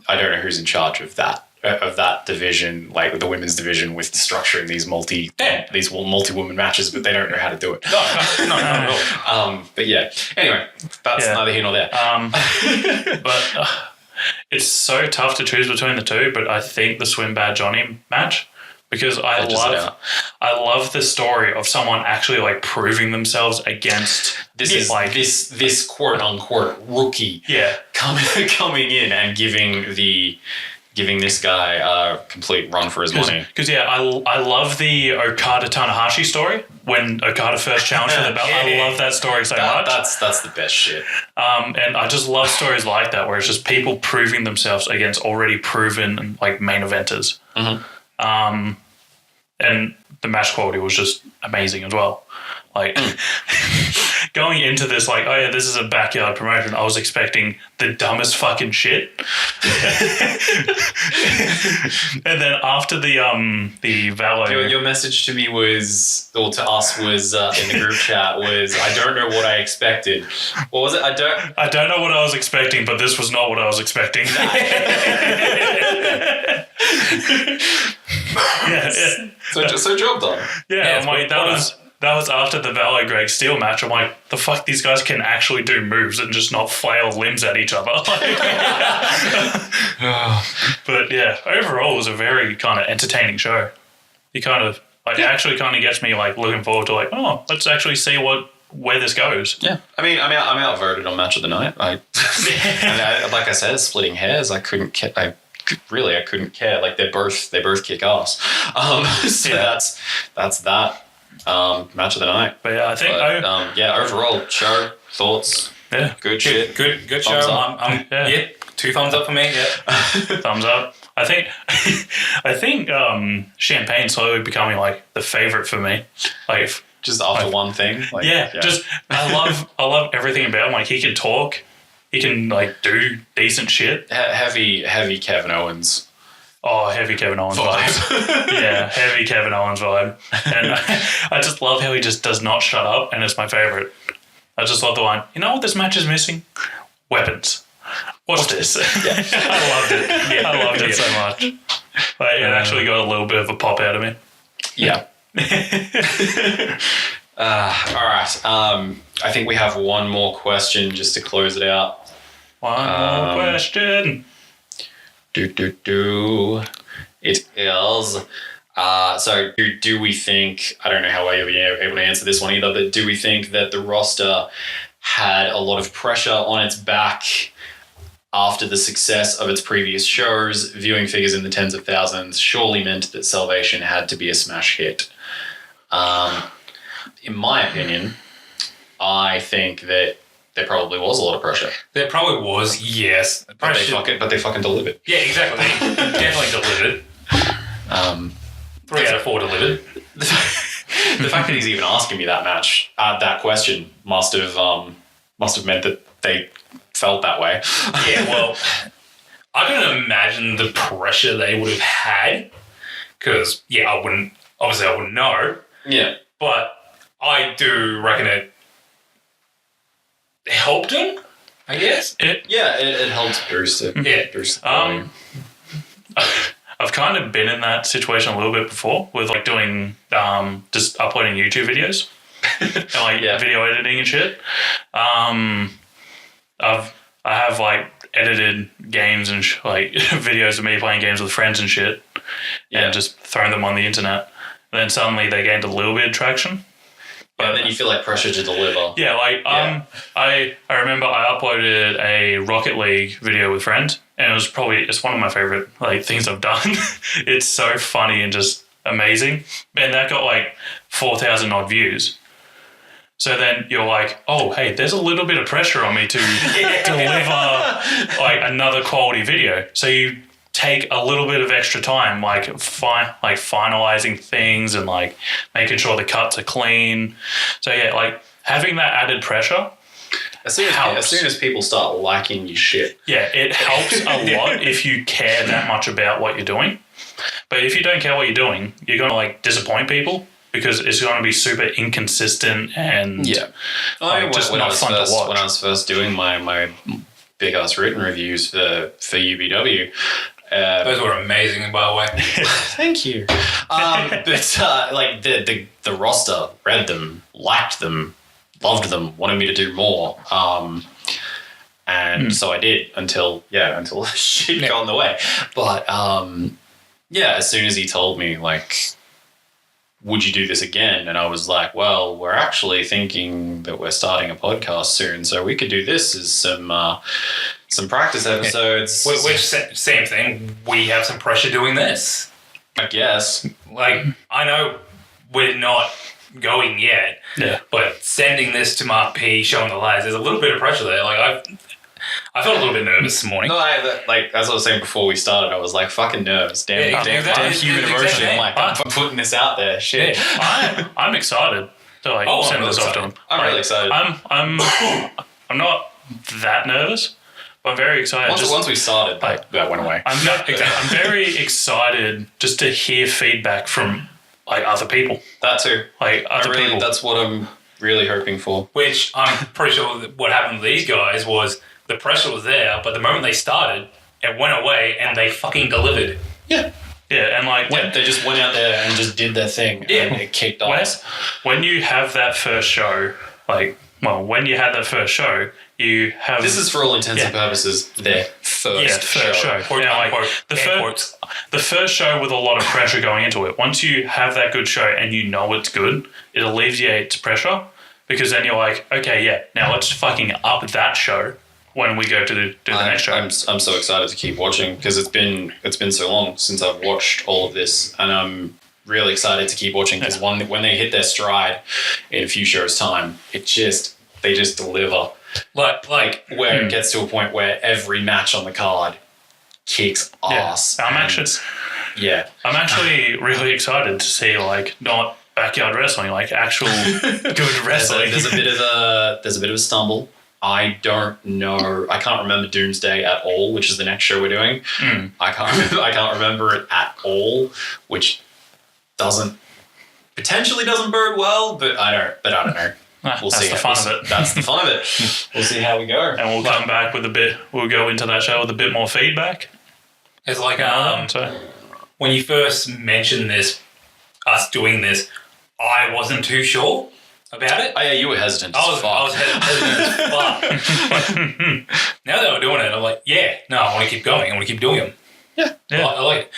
I don't know who's in charge of that division, like the women's division, with structuring these multi-woman matches, but they don't know how to do it. No, not at all. But yeah, anyway, that's neither here nor there. But it's so tough to choose between the two, but I think the Swinbad Johnny match, because I love the story of someone actually like proving themselves against this quote unquote rookie coming in and giving this guy a complete run for his money. Because I love the Okada Tanahashi story when Okada first challenged for the belt. I love that story so much. That's the best shit. And I just love stories like that where it's just people proving themselves against already proven like main eventers. Mm-hmm. And the match quality was just amazing as well. Like going into this, like, oh yeah, this is a backyard promotion. I was expecting the dumbest fucking shit. And then after the Valo, your message to me was, or to us was in the group chat was, I don't know what I expected. What was it? I don't know what I was expecting, but this was not what I was expecting. So job done. Yeah, I'm like, that was after the Valo Greg Steele match. I'm like, the fuck, these guys can actually do moves and just not flail limbs at each other. But yeah, overall it was a very kind of entertaining show. It actually kind of gets me like looking forward to like, oh, let's actually see where this goes. Yeah, I mean, I'm outvoted on match of the night. Like I said, splitting hairs. I couldn't care. I couldn't care. Like they both kick ass. That's that. Match of the night. But yeah, I think overall show thoughts. Yeah, good shit. Good show. I'm 2 thumbs up for me. Yeah, thumbs up. I think Champagne's slowly becoming like the favorite for me. Like just after one thing. Just I love everything about him. Like he can talk, he can like do decent shit. Heavy Kevin Owens. Oh, heavy Kevin Owens vibe. Yeah, heavy Kevin Owens vibe. And I just love how he just does not shut up, and it's my favorite. I just love the line, you know what this match is missing? Weapons. Watch this. Yeah. I loved it. Yeah. I loved it so much. Like, it actually got a little bit of a pop out of me. Yeah. All right. I think we have one more question just to close it out. One more question. It is. So do we think, I don't know how well you'll be able to answer this one either, but do we think that the roster had a lot of pressure on its back after the success of its previous shows? Viewing figures in the tens of thousands surely meant that Salvation had to be a smash hit. In my opinion, I think that there probably was a lot of pressure. There probably was, yes. But they fucking delivered. Yeah, exactly. Definitely delivered. 3 out of 4 delivered. The fact that he's even asking me that question must have meant that they felt that way. Yeah, well, I can imagine the pressure they would have had because, I wouldn't know. Yeah. But I do reckon it helped him, I guess. It helped boost it. Yeah. Boost the volume. I've kind of been in that situation a little bit before with like doing just uploading YouTube videos and like video editing and shit. I have like edited games and like videos of me playing games with friends and shit, and just throwing them on the internet. And then suddenly they gained a little bit of traction. But then you feel like pressure to deliver. Yeah, I remember I uploaded a Rocket League video with friends, and it's one of my favorite like things I've done. It's so funny and just amazing. And that got like 4,000 odd views. So then you're like, oh, hey, there's a little bit of pressure on me to deliver like another quality video. So you take a little bit of extra time, like finalizing things and like making sure the cuts are clean. So yeah, like having that added pressure. As soon as people start liking your shit. Yeah, it helps a lot if you care that much about what you're doing. But if you don't care what you're doing, you're going to like disappoint people because it's going to be super inconsistent and just not fun to watch. When I was first doing my big ass written reviews for UBW. Those were amazing, by the way. Thank you. But like the roster read them, liked them, loved them, wanted me to do more. And so I did until shit got in the way. But as soon as he told me like, would you do this again? And I was like, well, we're actually thinking that we're starting a podcast soon, so we could do this as some practice episodes. Which same thing. We have some pressure doing this. I guess. Like, I know we're not going yet, but sending this to Marc P, showing the lads, there's a little bit of pressure there. Like, I felt a little bit nervous this morning. No, as I was saying before we started, I was like, fucking nerves. Damn human emotion. I'm like, I'm putting this out there. Shit. Yeah. I'm excited to like send this off to him. I'm really excited. I'm not that nervous, but I'm very excited. Once we started, that went away. I'm very excited just to hear feedback from like other people. That too. Like other people. That's what I'm really hoping for. Which I'm pretty sure that what happened to these guys was the pressure was there, but the moment they started, it went away and they fucking delivered. Yeah. Yeah, and like they just went out there and just did their thing and it kicked off. When you have that first show, you have... This is for all intents and purposes their first show. The first show with a lot of pressure going into it. Once you have that good show and you know it's good, it alleviates pressure because then you're like, okay, now let's fucking up that show when we go to do the next show. I'm so excited to keep watching because it's been so long since I've watched all of this, and I'm really excited to keep watching because when they hit their stride in a few shows' time, they just deliver. Like where it gets to a point where every match on the card kicks ass. I'm actually really excited to see like not backyard wrestling, like actual good wrestling. There's a bit of a stumble. I don't know. I can't remember Doomsday at all, which is the next show we're doing. I can't remember it at all, which potentially doesn't bode well, but I don't know. We'll that's see. the fun of it. That's the fun of it. We'll see how we go. And we'll come back with we'll go into that show with a bit more feedback. It's like So when you first mentioned us doing this, I wasn't too sure about it. Oh yeah, you were hesitant. I was hesitant as fuck. Now that we're doing it, I'm like, yeah, no, I want to keep going. I want to keep doing them. yeah. I like it.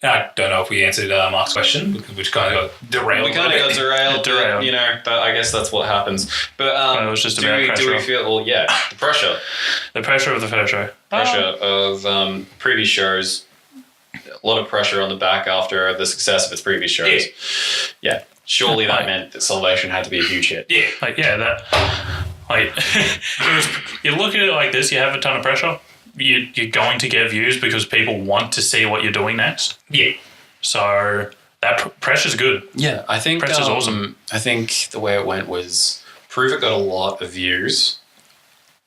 And I don't know if we answered Mark's question, which kind of got derailed. We kind of got derailed. Derailed. You know, but I guess that's what happens. But it was just do about we pressure. feel? Well, yeah, the pressure. The pressure of the first show. Pressure of previous shows. A lot of pressure on the back after the success of its previous shows. Yeah. Surely that meant that Salvation had to be a huge hit. Yeah. You look at it like this, you have a ton of pressure. You're going to get views because people want to see what you're doing next. Yeah. So that pressure's good. Yeah, I think Pressure's awesome. I think the way it went was Prove It got a lot of views.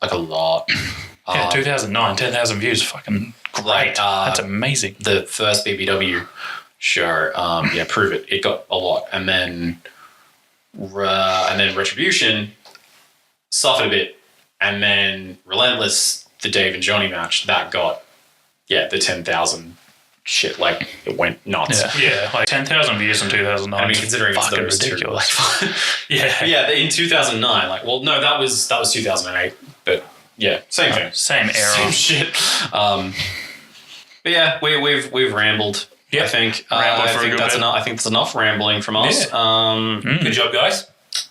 Like a lot. Yeah, 2009, 10,000 views. Fucking great. Like, That's amazing. The first BBW show, Prove It. It got a lot. And then Retribution suffered a bit. And then Relentless, the Dave and Johnny match, that got, the 10,000 shit. Like, it went nuts. Yeah, like 10,000 views in 2009. I mean, considering it's fucking those ridiculous. Two, Yeah. yeah, in 2009. Like, well, no, that was 2008. But yeah, same thing. Same era. Same shit. But yeah, we've rambled. Yeah. I think. Rambled I for a think good that's bit. enough. I think that's enough rambling from us. Good job, guys.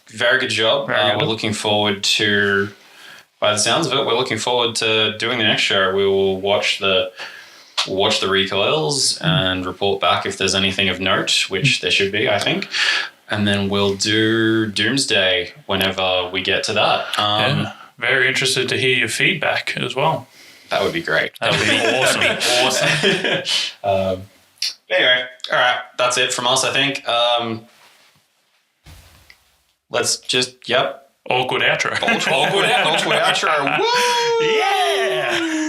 Very good job. Very good. We're looking forward to. By the sounds of it, we're looking forward to doing the next show. We will watch the recoils and report back if there's anything of note, which there should be, I think. And then we'll do Doomsday whenever we get to that. Very interested to hear your feedback as well. That would be great. That would be awesome. Anyway, all right, that's it from us, I think. Let's just, Awkward outro. awkward outro. Woo! Yeah!